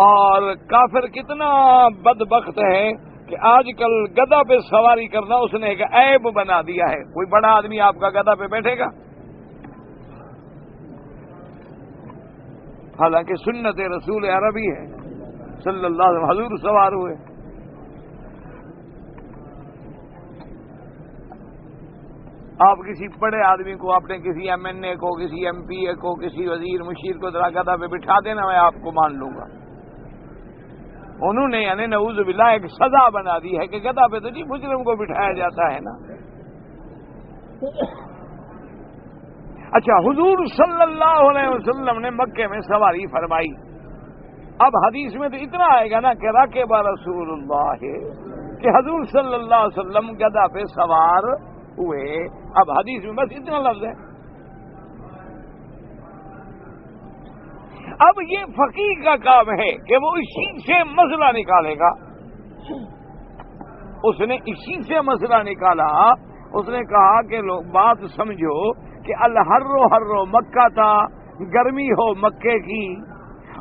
اور کافر کتنا بدبخت ہے کہ آج کل گدھا پہ سواری کرنا اس نے ایک عیب بنا دیا ہے۔ کوئی بڑا آدمی آپ کا گدھا پہ بیٹھے گا؟ حالانکہ سنت رسول عربی ہے صلی اللہ علیہ وسلم، حضور سوار ہوئے۔ آپ کسی بڑے آدمی کو، آپ نے کسی ایم این اے کو، کسی ایم پی اے کو، کسی وزیر مشیر کو ذرا گدھا پہ بٹھا دینا، میں آپ کو مان لوں گا۔ انہوں نے یعنی نعوذ باللہ ایک سزا بنا دی ہے کہ گدھا پہ تو جی مجرم کو بٹھایا جاتا ہے نا۔ اچھا، حضور صلی اللہ علیہ وسلم نے مکے میں سواری فرمائی، اب حدیث میں تو اتنا آئے گا نا کہ راکب رسول اللہ، کہ حضور صلی اللہ علیہ وسلم گدھا پہ سوار ہوئے، اب حدیث میں بس اتنا لفظ ہے۔ اب یہ فقیہ کا کام ہے کہ وہ اسی سے مسئلہ نکالے گا۔ اس نے اسی سے مسئلہ نکالا، اس نے کہا کہ لوگ بات سمجھو کہ الحر مکہ تھا، گرمی ہو مکے کی،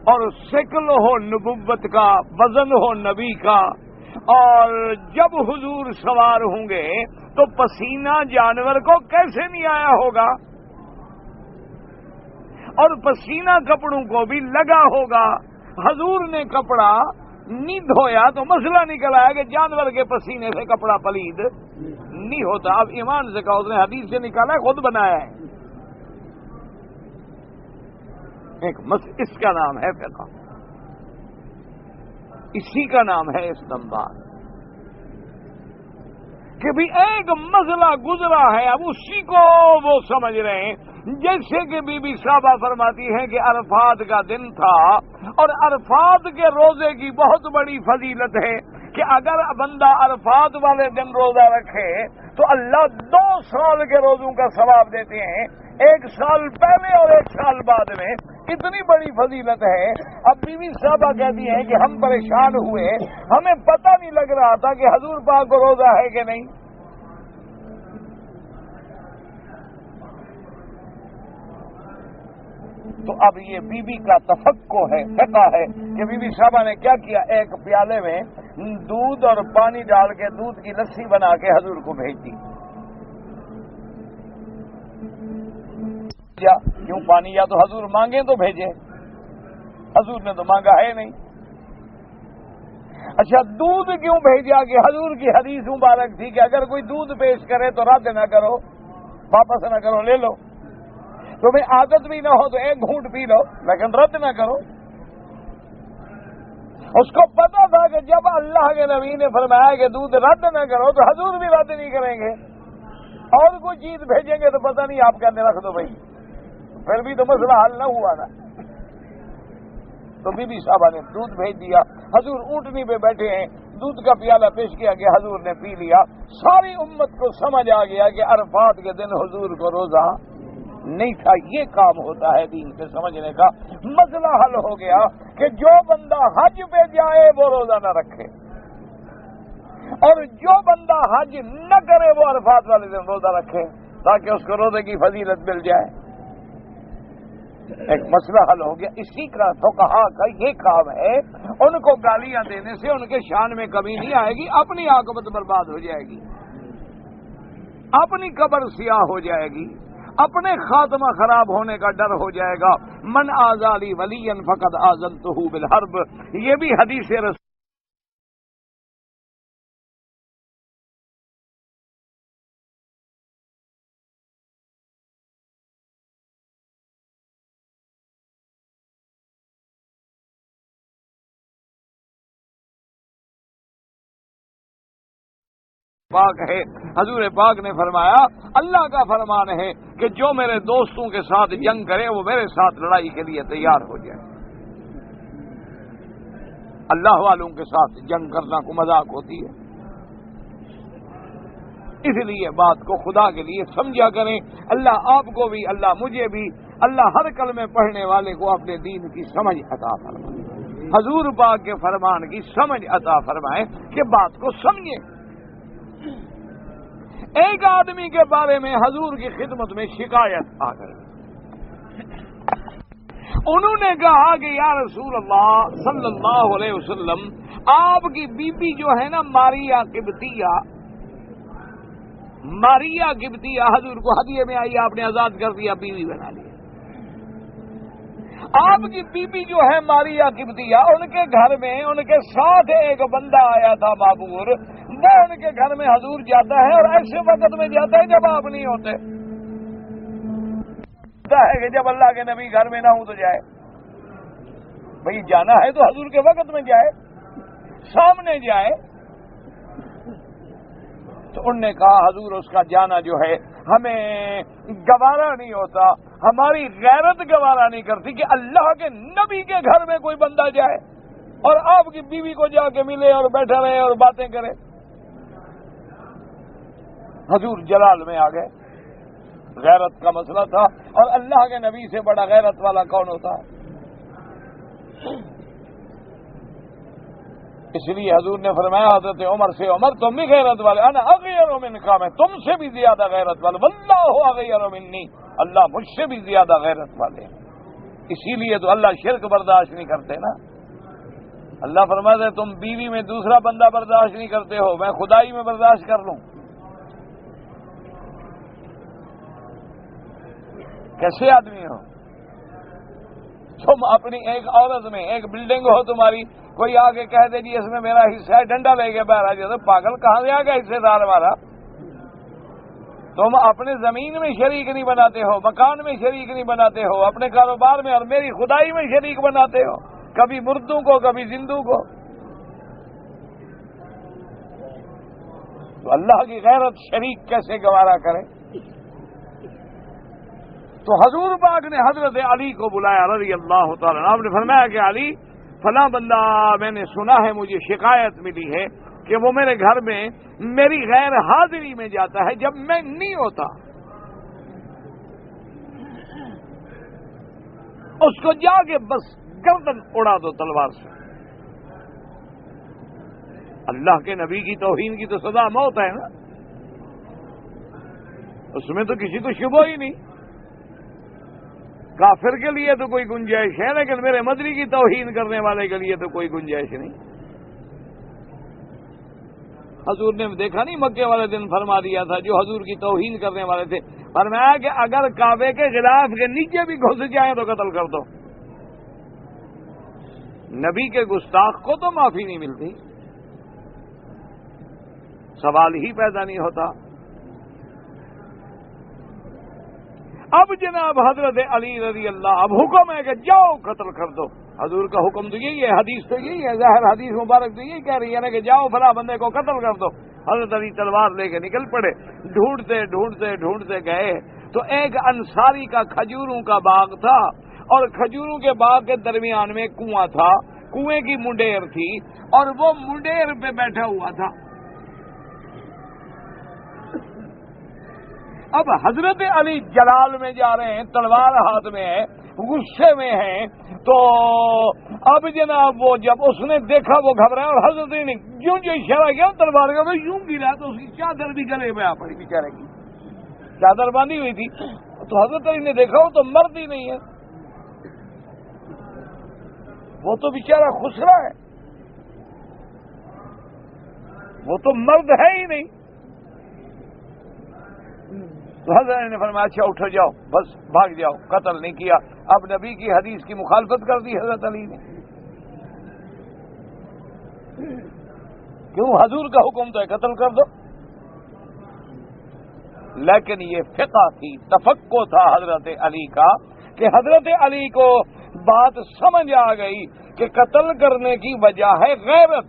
اور شکل ہو نبوت کا، وزن ہو نبی کا، اور جب حضور سوار ہوں گے تو پسینہ جانور کو کیسے نہیں آیا ہوگا، اور پسینہ کپڑوں کو بھی لگا ہوگا۔ حضور نے کپڑا نہیں دھویا تو مسئلہ نکل آیا کہ جانور کے پسینے سے کپڑا پلید نہیں ہوتا۔ اب ایمان سے کہا، اس نے حدیث سے نکالا ہے، خود بنایا ہے۔ اس کا نام ہے فقہ، اسی کا نام ہے استنباط، کہ بھی ایک مسئلہ گزرا ہے، اب اسی کو وہ سمجھ رہے ہیں۔ جیسے کہ بی بی صاحبہ فرماتی ہیں کہ عرفات کا دن تھا، اور عرفات کے روزے کی بہت بڑی فضیلت ہے کہ اگر بندہ عرفات والے دن روزہ رکھے تو اللہ 2 سال کے روزوں کا ثواب دیتے ہیں، 1 سال پہلے اور 1 سال بعد میں۔ اتنی بڑی فضیلت ہے۔ اب بی بی صاحبہ کہتی ہیں کہ ہم پریشان ہوئے، ہمیں پتہ نہیں لگ رہا تھا کہ حضور پاک کو روزہ ہے کہ نہیں۔ تو اب یہ بی بی کا تفقع ہے، فقہ ہے کہ بی بی صاحبہ نے کیا کیا، ایک پیالے میں دودھ اور پانی ڈال کے دودھ کی لسی بنا کے حضور کو بھیج دی۔ کیوں پانی یا تو حضور مانگے تو بھیجے، حضور نے تو مانگا ہے نہیں۔ اچھا دودھ کیوں بھیجا؟ کہ حضور کی حدیث مبارک تھی کہ اگر کوئی دودھ پیش کرے تو رد نہ کرو، واپس نہ کرو، لے لو، تمہیں عادت بھی نہ ہو تو ایک گھونٹ پی لو لیکن رد نہ کرو۔ اس کو پتا تھا کہ جب اللہ کے نبی نے فرمایا کہ دودھ رد نہ کرو تو حضور بھی رد نہیں کریں گے، اور کوئی چیز بھیجیں گے تو پتہ نہیں آپ کہنے رکھ دو بھائی، پھر بھی تو مسئلہ حل نہ ہوا نا۔ تو بی بی صاحبہ نے دودھ بھیج دیا، حضور اونٹنی پہ بیٹھے ہیں، دودھ کا پیالہ پیش کیا کہ حضور نے پی لیا۔ ساری امت کو سمجھ آ گیا کہ عرفات کے دن حضور کو روزہ نہیں تھا۔ یہ کام ہوتا ہے دین کے سمجھنے کا۔ مسئلہ حل ہو گیا کہ جو بندہ حج پہ جائے وہ روزہ نہ رکھے، اور جو بندہ حج نہ کرے وہ عرفات والے دن روزہ رکھے، تاکہ اس کو روزے کی فضیلت مل جائے۔ ایک مسئلہ حل ہو گیا۔ اسی کا فقہا کا یہ کام ہے، ان کو گالیاں دینے سے ان کے شان میں کمی نہیں آئے گی، اپنی عاقبت برباد ہو جائے گی، اپنی قبر سیاہ ہو جائے گی، اپنے خاتمہ خراب ہونے کا ڈر ہو جائے گا۔ من آزالی ولی فقد آذنتہ بالحرب، یہ بھی حدیث رسول پاک ہے۔ حضور پاک نے فرمایا، اللہ کا فرمان ہے کہ جو میرے دوستوں کے ساتھ جنگ کرے وہ میرے ساتھ لڑائی کے لیے تیار ہو جائے۔ اللہ والوں کے ساتھ جنگ کرنا کو مذاق ہوتی ہے، اس لیے بات کو خدا کے لیے سمجھا کریں۔ اللہ آپ کو بھی، اللہ مجھے بھی، اللہ ہر کلمے پڑھنے والے کو اپنے دین کی سمجھ عطا فرمائے، حضور پاک کے فرمان کی سمجھ عطا فرمائے کہ بات کو سمجھیں۔ ایک آدمی کے بارے میں حضور کی خدمت میں شکایت آ گئی، انہوں نے کہا کہ یا رسول اللہ صلی اللہ علیہ وسلم، آپ کی بی بی جو ہے نا ماریا قبطیہ حضور کو ہدیے میں آئی، آپ نے آزاد کر دیا، بیوی بنا لیا۔ آپ کی بی بی جو ہے ماریا قبطیہ، ان کے گھر میں ان کے ساتھ ایک بندہ آیا تھا معبور، وہ ان کے گھر میں حضور جاتا ہے، اور ایسے وقت میں جاتا ہے جب آپ نہیں ہوتے، ہے کہ جب اللہ کے نبی گھر میں نہ ہوں تو جائے، بھئی جانا ہے تو حضور کے وقت میں جائے، سامنے جائے۔ تو انہوں نے کہا حضور اس کا جانا جو ہے ہمیں گوارا نہیں ہوتا، ہماری غیرت گوارا نہیں کرتی کہ اللہ کے نبی کے گھر میں کوئی بندہ جائے اور آپ کی بیوی کو جا کے ملے اور بیٹھا رہے اور باتیں کرے۔ حضور جلال میں آ گئے، غیرت کا مسئلہ تھا، اور اللہ کے نبی سے بڑا غیرت والا کون ہوتا ہے؟ اس لیے حضور نے فرمایا حضرت عمر سے، عمر تم بھی غیرت والے، انا اغیر منکا، میں تم سے بھی زیادہ غیرت والے، واللہ اغیر منی، اللہ مجھ سے بھی زیادہ غیرت والے۔ اسی لیے تو اللہ شرک برداشت نہیں کرتے نا۔ اللہ فرماتے ہیں تم بیوی میں دوسرا بندہ برداشت نہیں کرتے ہو، میں خدائی میں برداشت کر لوں۔ کیسے آدمی ہو تم؟ اپنی ایک عورت میں، ایک بلڈنگ ہو تمہاری، کوئی آگے کہہ دے جی اس میں میرا حصہ ہے، ڈنڈا لے کے باہر آ جائے، پاگل کہاں سے آ گیا حصے دار ہمارا؟ تم اپنے زمین میں شریک نہیں بناتے ہو، مکان میں شریک نہیں بناتے ہو، اپنے کاروبار میں اور میری خدائی میں شریک بناتے ہو، کبھی مردوں کو کبھی زندوں کو۔ تو اللہ کی غیرت شریک کیسے گوارا کرے؟ تو حضور پاک نے حضرت علی کو بلایا رضی اللہ تعالیٰ، آپ نے فرمایا کہ علی فلاں بندہ میں نے سنا ہے، مجھے شکایت ملی ہے کہ وہ میرے گھر میں میری غیر حاضری میں جاتا ہے جب میں نہیں ہوتا، اس کو جا کے بس گردن اڑا دو تلوار سے۔ اللہ کے نبی کی توہین کی تو سزا موت ہے نا، اس میں تو کسی کو شبہ ہی نہیں۔ کافر کے لیے تو کوئی گنجائش ہے، لیکن میرے مدنی کی توہین کرنے والے کے لیے تو کوئی گنجائش نہیں۔ حضور نے دیکھا نہیں مکے والے دن فرما دیا تھا جو حضور کی توہین کرنے والے تھے، فرمایا کہ اگر کعبے کے غلاف کے نیچے بھی گھس جائیں تو قتل کر دو۔ نبی کے گستاخ کو تو معافی نہیں ملتی، سوال ہی پیدا نہیں ہوتا۔ اب جناب حضرت علی رضی اللہ، اب حکم ہے کہ جاؤ قتل کر دو۔ حضور کا حکم تو یہی ہے، حدیث تو یہی ہے، ظاہر حدیث مبارک تو یہی کہہ رہی ہے نا کہ جاؤ فلاں بندے کو قتل کر دو۔ حضرت علی تلوار لے کے نکل پڑے، ڈھونڈتے ڈھونڈتے ڈھونڈتے گئے تو ایک انصاری کا کھجوروں کا باغ تھا، اور کھجوروں کے باغ کے درمیان میں کنواں تھا، کنویں کی منڈیر تھی، اور وہ منڈیر پہ بیٹھا ہوا تھا۔ اب حضرت علی جلال میں جا رہے ہیں، تلوار ہاتھ میں ہے، غصے میں ہیں، تو اب جناب وہ جب اس نے دیکھا وہ گھبرایا، اور حضرت نے یوں جو اشارہ کیا تلوار کا، یوں گرا تو اس کی چادر بھی گلے میں آ پڑی، بیچارے کی چادر باندھی ہوئی تھی۔ تو حضرت علی نے دیکھا وہ تو مرد ہی نہیں ہے، وہ تو بیچارہ خسرا ہے، وہ تو مرد ہے ہی نہیں۔ تو حضرت نے فرمایا اچھا اٹھو جاؤ، بس بھاگ جاؤ، قتل نہیں کیا۔ اب نبی کی حدیث کی مخالفت کر دی حضرت علی نے، کیوں؟ حضور کا حکم تو ہے قتل کر دو، لیکن یہ فقہ تھی، تفقہ تھا حضرت علی کا، کہ حضرت علی کو بات سمجھ آ گئی کہ قتل کرنے کی وجہ ہے غیرت،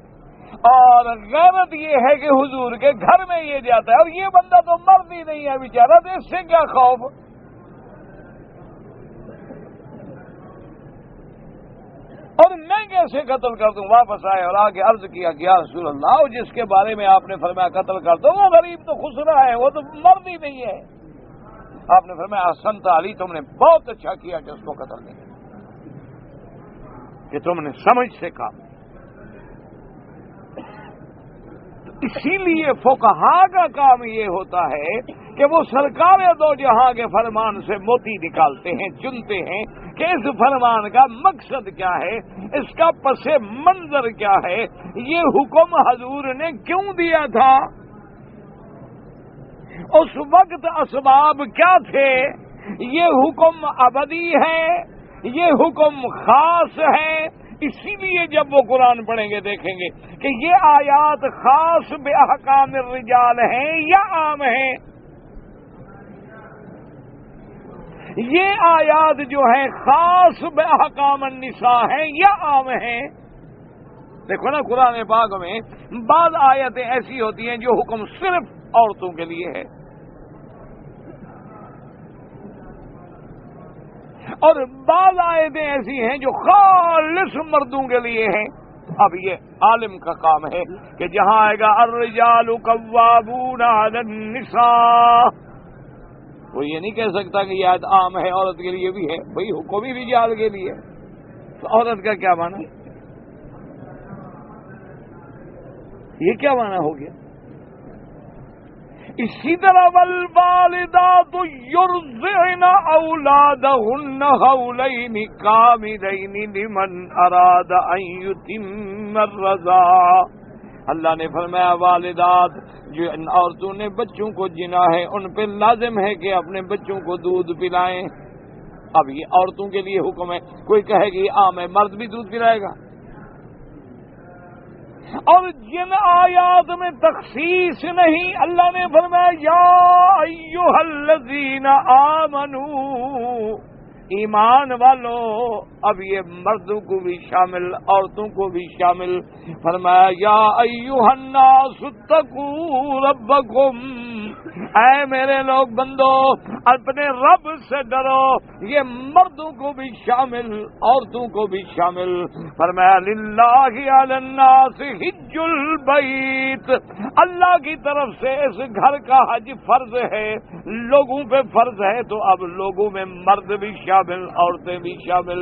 اور غیرت یہ ہے کہ حضور کے گھر میں یہ جاتا ہے، اور یہ بندہ تو مرد ہی نہیں ہے بیچارہ، تو اس سے کیا خوف؟ اور میں کیسے قتل کر دوں؟ واپس آئے اور آگے عرض کیا کہ یا رسول اللہ، جس کے بارے میں آپ نے فرمایا قتل کر دو وہ غریب تو خسرا ہے، وہ تو مرد ہی نہیں ہے۔ آپ نے فرمایا احسنت علی، تم نے بہت اچھا کیا کہ اس کو قتل نہیں کیا، کہ تم نے سمجھ سے کہا۔ اسی لیے فقہا کا کام یہ ہوتا ہے کہ وہ سرکار دو جہاں کے فرمان سے موتی نکالتے ہیں، چنتے ہیں کہ اس فرمان کا مقصد کیا ہے، اس کا پس منظر کیا ہے، یہ حکم حضور نے کیوں دیا تھا، اس وقت اسباب کیا تھے، یہ حکم ابدی ہے، یہ حکم خاص ہے۔ اسی لیے جب وہ قرآن پڑھیں گے دیکھیں گے کہ یہ آیات خاص بأحکام الرجال ہیں یا عام ہیں، یہ آیات جو ہیں خاص بأحکام النساء ہیں یا عام ہیں۔ دیکھو نا قرآن پاک میں بعض آیتیں ایسی ہوتی ہیں جو حکم صرف عورتوں کے لیے ہے، اور بعض آیتیں ایسی ہیں جو خالص مردوں کے لیے ہیں۔ اب یہ عالم کا کام ہے کہ جہاں آئے گا الرجال قوامون علی النساء، وہ یہ نہیں کہہ سکتا کہ یہ آیت عام ہے عورت کے لیے بھی ہے، بھئی حکم بھی رجال کے لیے، تو عورت کا کیا معنی؟ یہ کیا معنی ہو گیا؟ اسی طرح والوالدات یرضعن اولادهن حولین کاملین لمن اراد ان یتم الرضاعہ۔ اللہ نے فرمایا والدات، جو ان عورتوں نے بچوں کو جنا ہے ان پہ لازم ہے کہ اپنے بچوں کو دودھ پلائیں۔ اب یہ عورتوں کے لیے حکم ہے، کوئی کہے کہ یہ عام ہے، مرد بھی دودھ پلائے گا۔ اور جن آیات میں تخصیص نہیں، اللہ نے فرمایا یا ایھا الذین آمنو، ایمان والو، اب یہ مردوں کو بھی شامل عورتوں کو بھی شامل، فرمایا یا ایھا الناس اتقوا ربکم، اے میرے لوگ بندو اپنے رب سے ڈرو، یہ مردوں کو بھی شامل عورتوں کو بھی شامل، فرمایا للہ علی الناس حج البیت، اللہ کی طرف سے اس گھر کا حج فرض ہے، لوگوں پہ فرض ہے، تو اب لوگوں میں مرد بھی شامل عورتیں بھی شامل۔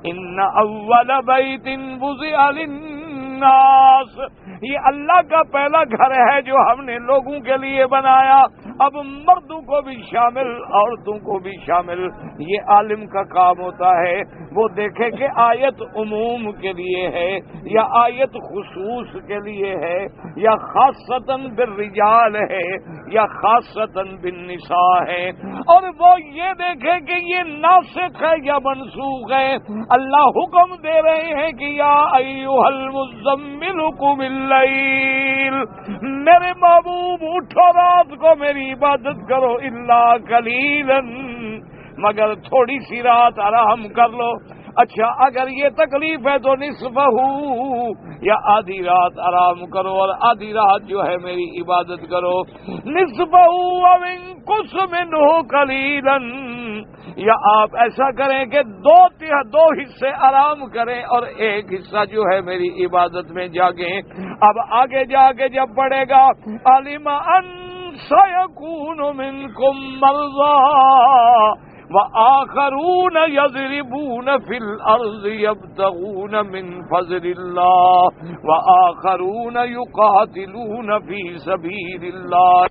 ان اول بیت وضع للناس للناس، یہ اللہ کا پہلا گھر ہے جو ہم نے لوگوں کے لیے بنایا، اب مردوں کو بھی شامل عورتوں کو بھی شامل۔ یہ عالم کا کام ہوتا ہے وہ دیکھے کہ آیت عموم کے لیے ہے یا آیت خصوص کے لیے ہے یا خاصتاً بالرجال ہے یا خاصتاً بالنساء ہے، اور وہ یہ دیکھے کہ یہ ناسخ ہے یا منسوخ ہے۔ اللہ حکم دے رہے ہیں کہ یا ایھا المزمل قم اللیل، میرے محبوب اٹھو رات کو میری عبادت کرو، الا قلیلا، مگر تھوڑی سی رات آرام کر لو۔ اچھا اگر یہ تکلیف ہے تو نصفہ یا آدھی رات آرام کرو اور آدھی رات جو ہے میری عبادت کرو۔ نصفہ او انقص منہ قلیلا، یا آپ ایسا کریں کہ دو حصے آرام کریں اور ایک حصہ جو ہے میری عبادت میں جاگیں۔ اب آگے جا کے جب پڑے گا علم ان سیکون منکم مرضی وآخرون یضربون فی الارض یبتغون من فضل اللہ وآخرون یقاتلون فی سبیل اللہ۔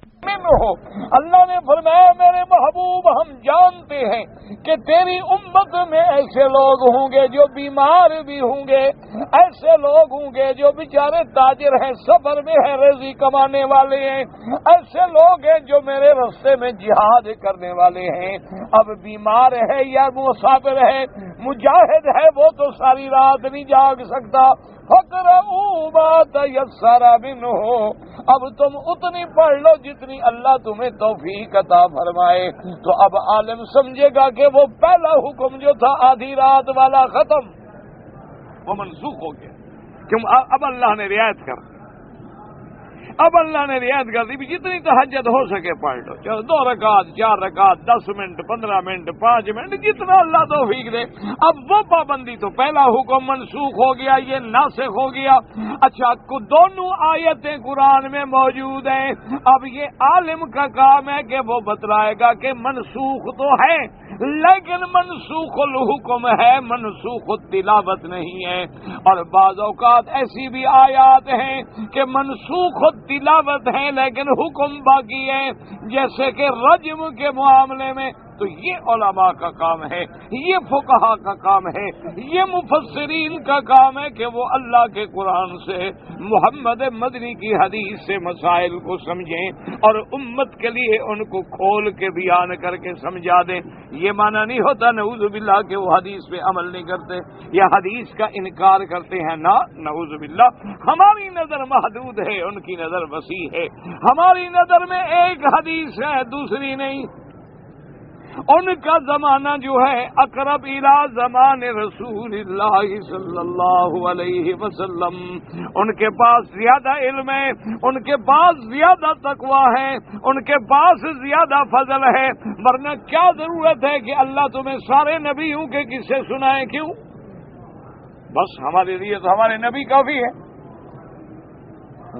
اللہ نے فرمایا میرے محبوب ہم جانتے ہیں کہ تیری امت میں ایسے لوگ ہوں گے جو بیمار بھی ہوں گے، ایسے لوگ ہوں گے جو بیچارے تاجر ہیں، سفر میں ہے، رزق کمانے والے ہیں، ایسے لوگ ہیں جو میرے راستے میں جہاد کرنے والے ہیں۔ اب بیمار ہے یا مسافر ہے، مجاہد ہے، وہ تو ساری رات نہیں جاگ سکتا۔ فَقْرَؤُوا مَا تَيَسَّرَ مِنْهُ، اب تم اتنی پڑھ لو جتنی اللہ تمہیں توفیق عطا فرمائے۔ تو اب عالم سمجھے گا کہ وہ پہلا حکم جو تھا آدھی رات والا ختم، وہ منسوخ ہو گیا، کہ اب اللہ نے رعایت کر، اب اللہ نے رعایت کر دی، جتنی تہجد ہو سکے پڑھ لو، چلو 2 رکعت 4 رکعت 10 منٹ 15 منٹ 5 منٹ جتنا اللہ توفیق دے۔ اب وہ پابندی تو پہلا حکم منسوخ ہو گیا، یہ ناسخ ہو گیا۔ اچھا دونوں آیتیں قرآن میں موجود ہیں، اب یہ عالم کا کام ہے کہ وہ بتلائے گا کہ منسوخ تو ہے لیکن منسوخ الحکم ہے، منسوخ التلاوت نہیں ہے۔ اور بعض اوقات ایسی بھی آیات ہیں کہ منسوخ تلاوت ہے لیکن حکم باقی ہے، جیسے کہ رجم کے معاملے میں۔ تو یہ علماء کا کام ہے، یہ فقہا کا کام ہے، یہ مفسرین کا کام ہے کہ وہ اللہ کے قرآن سے، محمد مدنی کی حدیث سے مسائل کو سمجھیں اور امت کے لیے ان کو کھول کے بیان کر کے سمجھا دیں۔ یہ معنی نہیں ہوتا نعوذ باللہ کہ وہ حدیث پہ عمل نہیں کرتے یا حدیث کا انکار کرتے ہیں، نہ، نعوذ باللہ۔ ہماری نظر محدود ہے، ان کی نظر وسیع ہے۔ ہماری نظر میں ایک حدیث ہے، دوسری نہیں۔ ان کا زمانہ جو ہے اقرب الی زمان رسول اللہ صلی اللہ علیہ وسلم، ان کے پاس زیادہ علم ہے، ان کے پاس زیادہ تقویٰ ہے، ان کے پاس زیادہ فضل ہے، ورنہ کیا ضرورت ہے کہ اللہ تمہیں سارے نبیوں کے قصے سنائے؟ کیوں؟ بس ہمارے لیے تو ہمارے نبی کافی ہے۔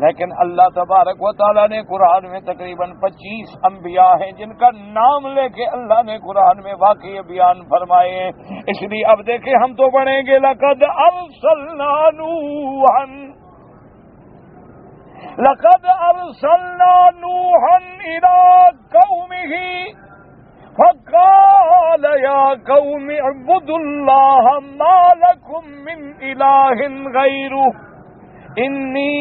لیکن اللہ تبارک و تعالیٰ نے قرآن میں تقریباً 25 انبیاء ہیں جن کا نام لے کے اللہ نے قرآن میں واقعی بیان فرمائے ہیں۔ اس لیے اب دیکھیں ہم تو پڑھیں گے لقد ارسلنا نوحا الى قومه فقال یا قوم اعبدوا اللہ ما لکم من الہ غیرہ انی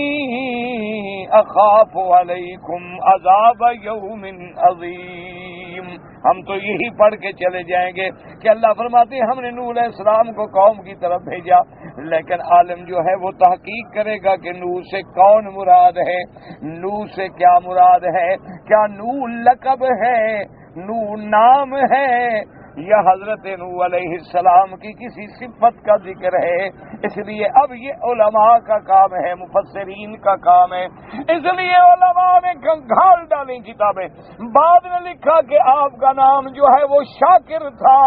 اخاف علیکم عذاب یوم عظیم۔ ہم تو یہی پڑھ کے چلے جائیں گے کہ اللہ فرماتے ہیں ہم نے نوح علیہ السلام کو قوم کی طرف بھیجا، لیکن عالم جو ہے وہ تحقیق کرے گا کہ نوح سے کون مراد ہے، نوح سے کیا مراد ہے، کیا نوح لقب ہے، نوح نام ہے، یا حضرت نوح علیہ السلام کی کسی صفت کا ذکر ہے۔ اس لیے اب یہ علماء کا کام ہے، مفسرین کا کام ہے۔ اس لیے علماء نے گھال ڈالی کتابیں، بعد نے لکھا کہ آپ کا نام جو ہے وہ شاکر تھا،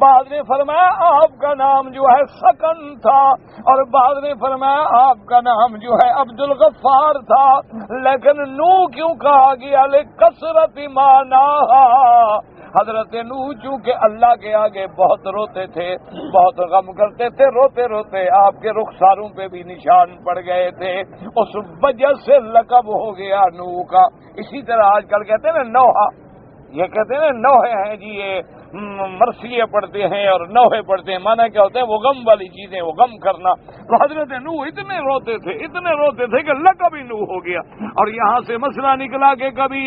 بعد نے فرمایا آپ کا نام جو ہے سکن تھا، اور بعد نے فرمایا آپ کا نام جو ہے عبد الغفار تھا۔ لیکن نوح کیوں کہا گیا؟ لکثرت معناہا، حضرت نوح چونکہ اللہ کے آگے بہت روتے تھے، بہت غم کرتے تھے، روتے روتے آپ کے رخساروں پہ بھی نشان پڑ گئے تھے، اس وجہ سے لقب ہو گیا نوح کا۔ اسی طرح آج کل کہتے ہیں نا نوحہ، یہ کہتے ہیں نا نوحے ہیں جی، یہ مرثیے پڑھتے ہیں اور نوحے پڑھتے ہیں، مانا کیا ہوتا ہے وہ غم والی چیزیں، وہ غم کرنا۔ تو حضرت نوح اتنے روتے تھے کہ لقب ہی نوح ہو گیا۔ اور یہاں سے مسئلہ نکلا کہ کبھی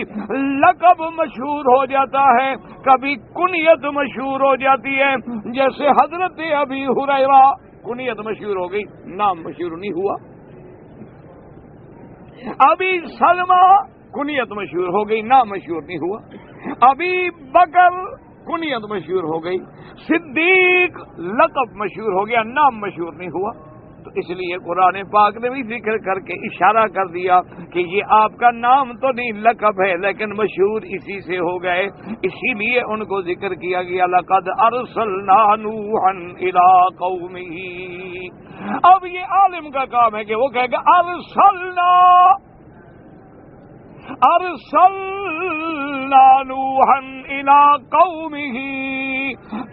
لقب مشہور ہو جاتا ہے، کبھی کنیت مشہور ہو جاتی ہے۔ جیسے حضرت ابی ہریرہ کنیت مشہور ہو گئی، نام مشہور نہیں ہوا۔ ابی سلمہ کنیت مشہور ہو گئی، نام مشہور نہیں ہوا۔ ابی بکر کنیت مشہور ہو گئی، صدیق لقب مشہور ہو گیا، نام مشہور نہیں ہوا۔ تو اس لیے قرآن پاک نے بھی ذکر کر کے اشارہ کر دیا کہ یہ آپ کا نام تو نہیں لقب ہے، لیکن مشہور اسی سے ہو گئے، اسی لیے ان کو ذکر کیا گیا لقد ارسلنا نوحا الی قومہ۔ اب یہ عالم کا کام ہے کہ وہ کہے گا ارسلنا نوحا الی قومہ،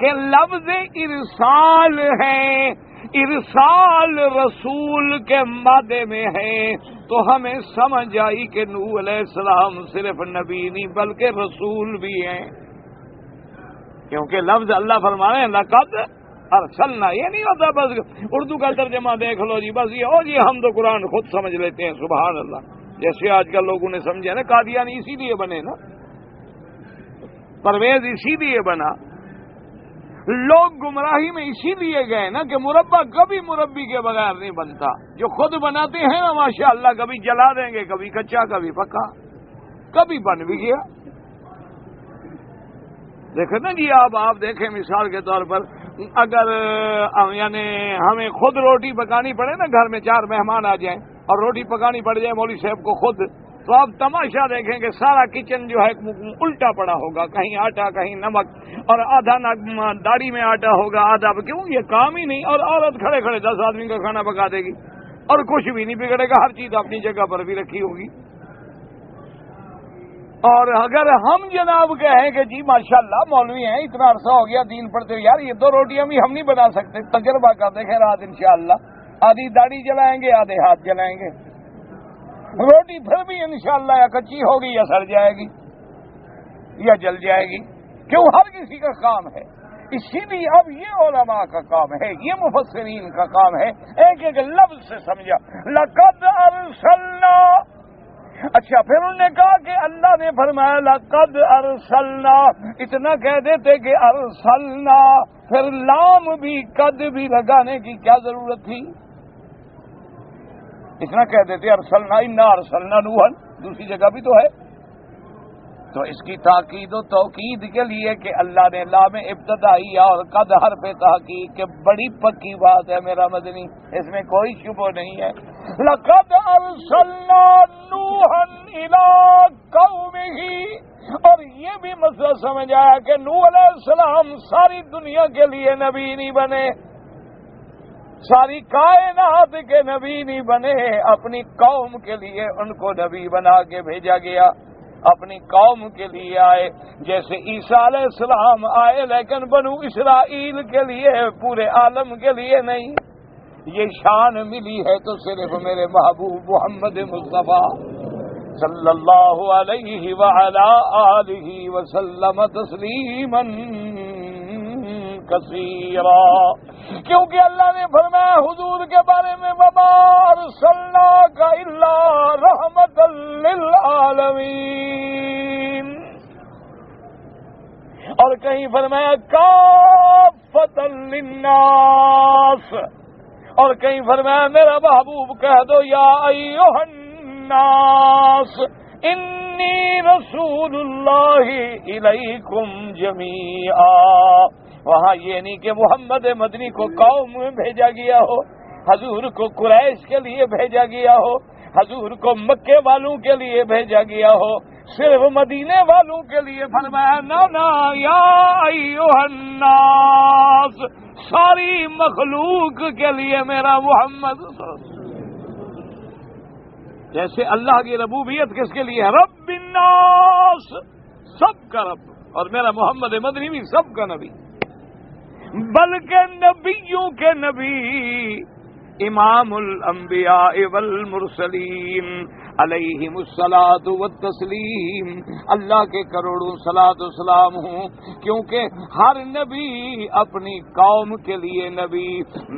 کہ لفظ ارسال ہے، ارسال رسول کے مادے میں ہے، تو ہمیں سمجھ آئی کہ نوح علیہ السلام صرف نبی نہیں بلکہ رسول بھی ہیں، کیونکہ لفظ اللہ فرما رہے ہیں لقد ارسلنا، یہ نہیں ہوتا بس اردو کا ترجمہ دیکھ لو جی بس یہ جی ہم تو قرآن خود سمجھ لیتے ہیں، سبحان اللہ۔ جیسے آج کل لوگوں نے سمجھا نا قادیانی اسی لیے بنے نا، پرویز اسی لیے بنا، لوگ گمراہی میں اسی لیے گئے نا کہ مربع کبھی مربی کے بغیر نہیں بنتا، جو خود بناتے ہیں نا ماشاءاللہ کبھی جلا دیں گے، کبھی کچا کبھی پکا، کبھی بن بھی گیا۔ دیکھیں نا جی آپ دیکھیں مثال کے طور پر اگر یعنی ہمیں خود روٹی پکانی پڑے نا، گھر میں 4 مہمان آ جائیں اور روٹی پکانی پڑ جائے مولوی صاحب کو خود، تو آپ تماشا دیکھیں کہ سارا کچن جو ہے الٹا پڑا ہوگا، کہیں آٹا کہیں نمک، اور آدھا داڑھی میں آٹا ہوگا آدھا، کیوں یہ کام ہی نہیں، اور عورت کھڑے کھڑے 10 آدمی کا کھانا پکا دے گی اور کچھ بھی نہیں بگڑے گا، ہر چیز اپنی جگہ پر بھی رکھی ہوگی۔ اور اگر ہم جناب کہیں کہ جی ماشاءاللہ مولوی ہیں اتنا عرصہ ہو گیا دین پڑھتے ہوئے، یار یہ 2 روٹیاں بھی ہم نہیں بنا سکتے، تجربہ کر دیکھیں رات انشاءاللہ، آدھی داڑھی جلائیں گے آدھے ہاتھ جلائیں گے، روٹی پھر بھی انشاءاللہ یا کچی ہوگی یا سڑ جائے گی یا جل جائے گی، کیوں ہر کسی کا کام ہے۔ اسی لیے اب یہ علماء کا کام ہے، یہ مفسرین کا کام ہے، ایک ایک لفظ سے سمجھا لقد ارسلنا۔ اچھا پھر انہوں نے کہا کہ اللہ نے فرمایا لقد ارسلنا، اتنا کہہ دیتے کہ ارسلنا، پھر لام بھی قد بھی لگانے کی کیا ضرورت تھی؟ اتنا کہہ دیتے ارسلنا انا ارسلنا نوحا، دوسری جگہ بھی تو ہے۔ تو اس کی تاکید و توکید کے لیے کہ اللہ نے لام ابتدائی اور قد حرف تحقیق کے بڑی پکی بات ہے میرا مدنی، اس میں کوئی شبہ نہیں ہے۔ لقد ارسلنا نوحا الی قومہ، اور یہ بھی مسئلہ سمجھ آیا کہ نوح علیہ السلام ساری دنیا کے لیے نبی نہیں بنے، ساری کائنات کے نبی نہیں بنے، اپنی قوم کے لیے ان کو نبی بنا کے بھیجا گیا، اپنی قوم کے لیے آئے، جیسے عیسیٰ علیہ السلام آئے لیکن بنو اسرائیل کے لیے، پورے عالم کے لیے نہیں۔ یہ شان ملی ہے تو صرف میرے محبوب محمد مصطفیٰ صلی اللہ علیہ وعلا آلہ وسلم تسلیما کثیرا، کیونکہ اللہ نے فرمایا حضور کے بارے میں وما ارسلناک الا رحمتا للعالمین، اور کہیں فرمایا کافتا للناس، اور کہیں فرمایا میرا محبوب کہہ دو یا ایھا الناس انی رسول اللہ الیکم جمیعا۔ وہاں یہ نہیں کہ محمد مدنی کو قوم میں بھیجا گیا ہو، حضور کو قریش کے لیے بھیجا گیا ہو، حضور کو مکے والوں کے لیے بھیجا گیا ہو، صرف مدینے والوں کے لیے فرمایا نا یا ایھا الناس، ساری مخلوق کے لیے میرا محمد۔ جیسے اللہ کی ربوبیت کس کے لیے ہے؟ رب الناس، سب کا رب، اور میرا محمد مدنی بھی سب کا نبی، بلکہ نبیوں کے نبی امام الانبیاء والمرسلین علیہم الصلاۃ والتسلیم، اللہ کے کروڑوں صلاۃ و سلام ہوں، کیونکہ ہر نبی اپنی قوم کے لیے نبی،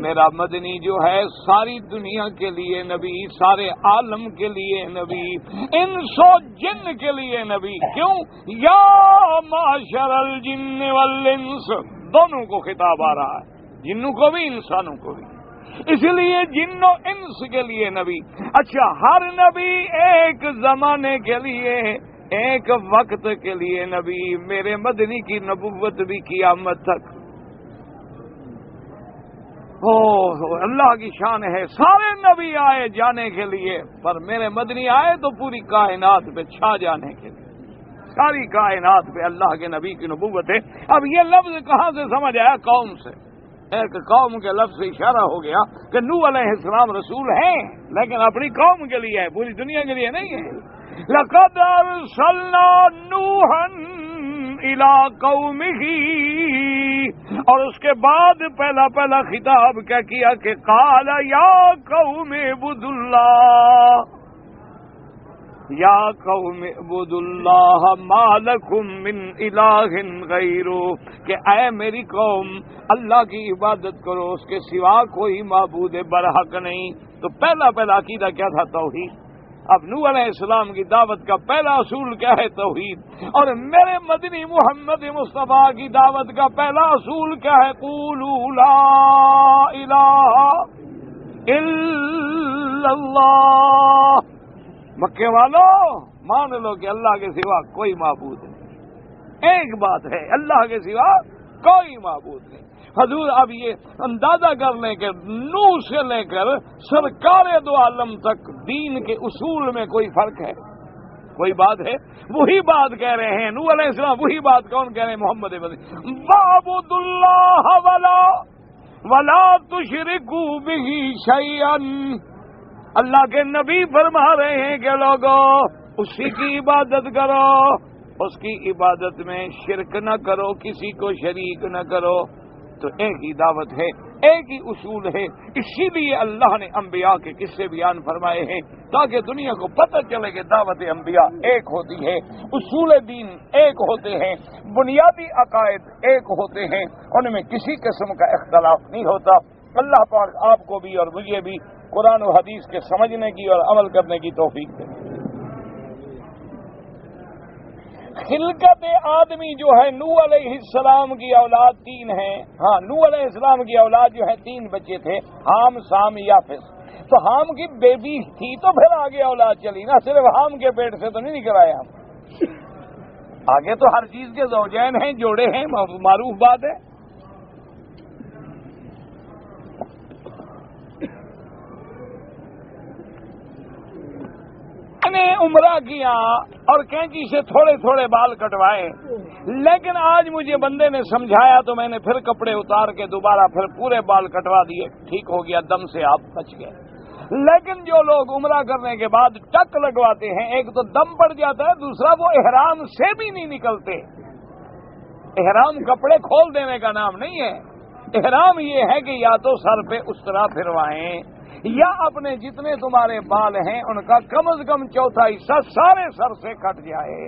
میرا مدنی جو ہے ساری دنیا کے لیے نبی، سارے عالم کے لیے نبی، انس و جن کے لیے نبی۔ کیوں؟ یا معشر الجن والانس، دونوں کو خطاب آ رہا ہے، جنوں کو بھی انسانوں کو بھی، اس لیے جن و انس کے لیے نبی۔ اچھا، ہر نبی ایک زمانے کے لیے، ایک وقت کے لیے نبی، میرے مدنی کی نبوت بھی قیامت تک۔ اللہ کی شان ہے، سارے نبی آئے جانے کے لیے، پر میرے مدنی آئے تو پوری کائنات پہ چھا جانے کے لیے، ساری کائنات پہ اللہ کے نبی کی نبوت ہے۔ اب یہ لفظ کہاں سے سمجھ آیا؟ قوم سے، ایک قوم کے لفظ سے اشارہ ہو گیا کہ نوح علیہ السلام رسول ہیں، لیکن اپنی قوم کے لیے ہے، پوری دنیا کے لیے نہیں ہے۔ لقد ارسلنا نوحا الی قومہ، اور اس کے بعد پہلا خطاب کیا کیا کہ قال یا قوم اعبدوا اللہ، یا قوم اعبدوا اللہ ما لکم من الہ غیرہ، کہ اے میری قوم اللہ کی عبادت کرو، اس کے سوا کوئی معبود برحق نہیں۔ تو پہلا عقیدہ کیا تھا؟ توحید۔ اب نوح علیہ السلام کی دعوت کا پہلا اصول کیا ہے؟ توحید۔ اور میرے مدنی محمد مصطفیٰ کی دعوت کا پہلا اصول کیا ہے؟ قولوا لا الہ الا اللہ، مکے والوں مان لو کہ اللہ کے سوا کوئی معبود نہیں، ایک بات ہے، اللہ کے سوا کوئی معبود نہیں۔ حضور اب یہ اندازہ کر لیں کہ نوح سے لے کر سرکار دو عالم تک دین کے اصول میں کوئی فرق ہے؟ کوئی بات ہے؟ وہی بات کہہ رہے ہیں نوح علیہ السلام، وہی بات کون کہہ رہے ہیں؟ محمد مدنی، وَاعْبُدُوا اللَّهَ وَلَا تُشْرِكُوا بِهِ شَيْئًا، اللہ کے نبی فرما رہے ہیں کہ لوگوں اسی کی عبادت کرو، اس کی عبادت میں شرک نہ کرو، کسی کو شریک نہ کرو۔ تو ایک ہی دعوت ہے، ایک ہی اصول ہے، اسی لیے اللہ نے انبیاء کے قصے بیان فرمائے ہیں تاکہ دنیا کو پتہ چلے کہ دعوت انبیاء ایک ہوتی ہے، اصول دین ایک ہوتے ہیں، بنیادی عقائد ایک ہوتے ہیں، ان میں کسی قسم کا اختلاف نہیں ہوتا۔ اللہ پاک آپ کو بھی اور مجھے بھی قرآن و حدیث کے سمجھنے کی اور عمل کرنے کی توفیق دے۔ خلقت آدمی جو ہے، نوح علیہ السلام کی اولاد تین ہیں۔ ہاں، نوح علیہ السلام کی اولاد جو ہے تین بچے تھے، حام، سام، یافس۔ تو حام کی بیبی تھی تو پھر آگے اولاد چلی نا، صرف حام کے پیٹ سے تو نہیں نکل آئے ہم، آگے تو ہر چیز کے زوجین ہیں، جوڑے ہیں، معروف بات ہے۔ نے عمرہ کیا اور کینچی سے تھوڑے تھوڑے بال کٹوائے، لیکن آج مجھے بندے نے سمجھایا تو میں نے پھر کپڑے اتار کے دوبارہ پھر پورے بال کٹوا دیے، ٹھیک ہو گیا، دم سے آپ بچ گئے۔ لیکن جو لوگ عمرہ کرنے کے بعد ٹک لگواتے ہیں، ایک تو دم پڑ جاتا ہے، دوسرا وہ احرام سے بھی نہیں نکلتے۔ احرام کپڑے کھول دینے کا نام نہیں ہے، احرام یہ ہے کہ یا تو سر پہ اس طرح پھروائیں، یا اپنے جتنے تمہارے بال ہیں ان کا کم از کم چوتھا حصہ سارے سر سے کٹ جائے۔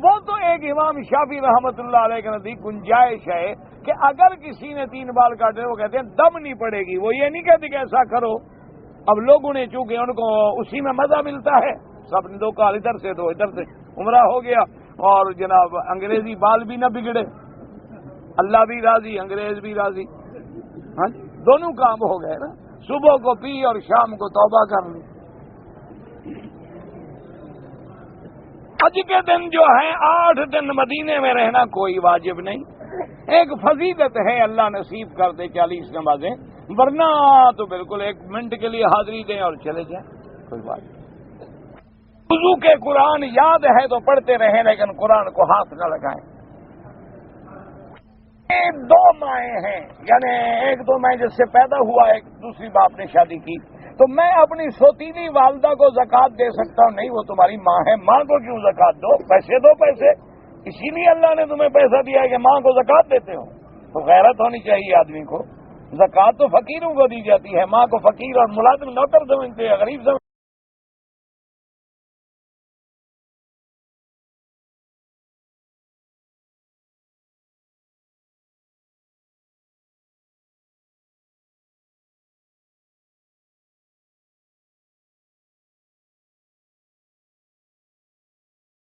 وہ تو ایک امام شافعی رحمت اللہ علیہ کے نزدیک گنجائش ہے کہ اگر کسی نے تین بال کاٹے، وہ کہتے ہیں دم نہیں پڑے گی، وہ یہ نہیں کہتے کہ ایسا کرو۔ اب لوگوں نے چونکہ ان کو اسی میں مزہ ملتا ہے، سب دو کال ادھر سے دو ادھر سے، عمرہ ہو گیا اور جناب انگریزی بال بھی نہ بگڑے، اللہ بھی راضی، انگریز بھی راضی، ہاں دونوں کام ہو گئے نا، صبح کو پی اور شام کو توبہ کر لی۔ حج کے دن جو ہے 8 دن مدینے میں رہنا کوئی واجب نہیں، ایک فضیلت ہے، اللہ نصیب کر دے 40 نمازیں، ورنہ تو بالکل 1 منٹ کے لیے حاضری دیں اور چلے جائیں، کوئی بات نہیں۔ وضو کے قرآن یاد ہے تو پڑھتے رہیں، لیکن قرآن کو ہاتھ نہ لگائیں۔ 2 مائیں ہیں، یعنی ایک تو میں جس سے پیدا ہوا، ایک دوسری باپ نے شادی کی، تو میں اپنی سوتیلی والدہ کو زکوٰۃ دے سکتا ہوں؟ نہیں، وہ تمہاری ماں ہے، ماں کو کیوں زکوٰۃ دو؟ پیسے دو پیسے، اسی لیے اللہ نے تمہیں پیسہ دیا ہے کہ ماں کو زکوٰۃ دیتے ہو. تو غیرت ہونی چاہیے آدمی کو. زکوٰۃ تو فقیروں کو دی جاتی ہے، ماں کو فقیر اور ملازم نوکر سمجھتے ہیں، غریب سمجھتے ہیں.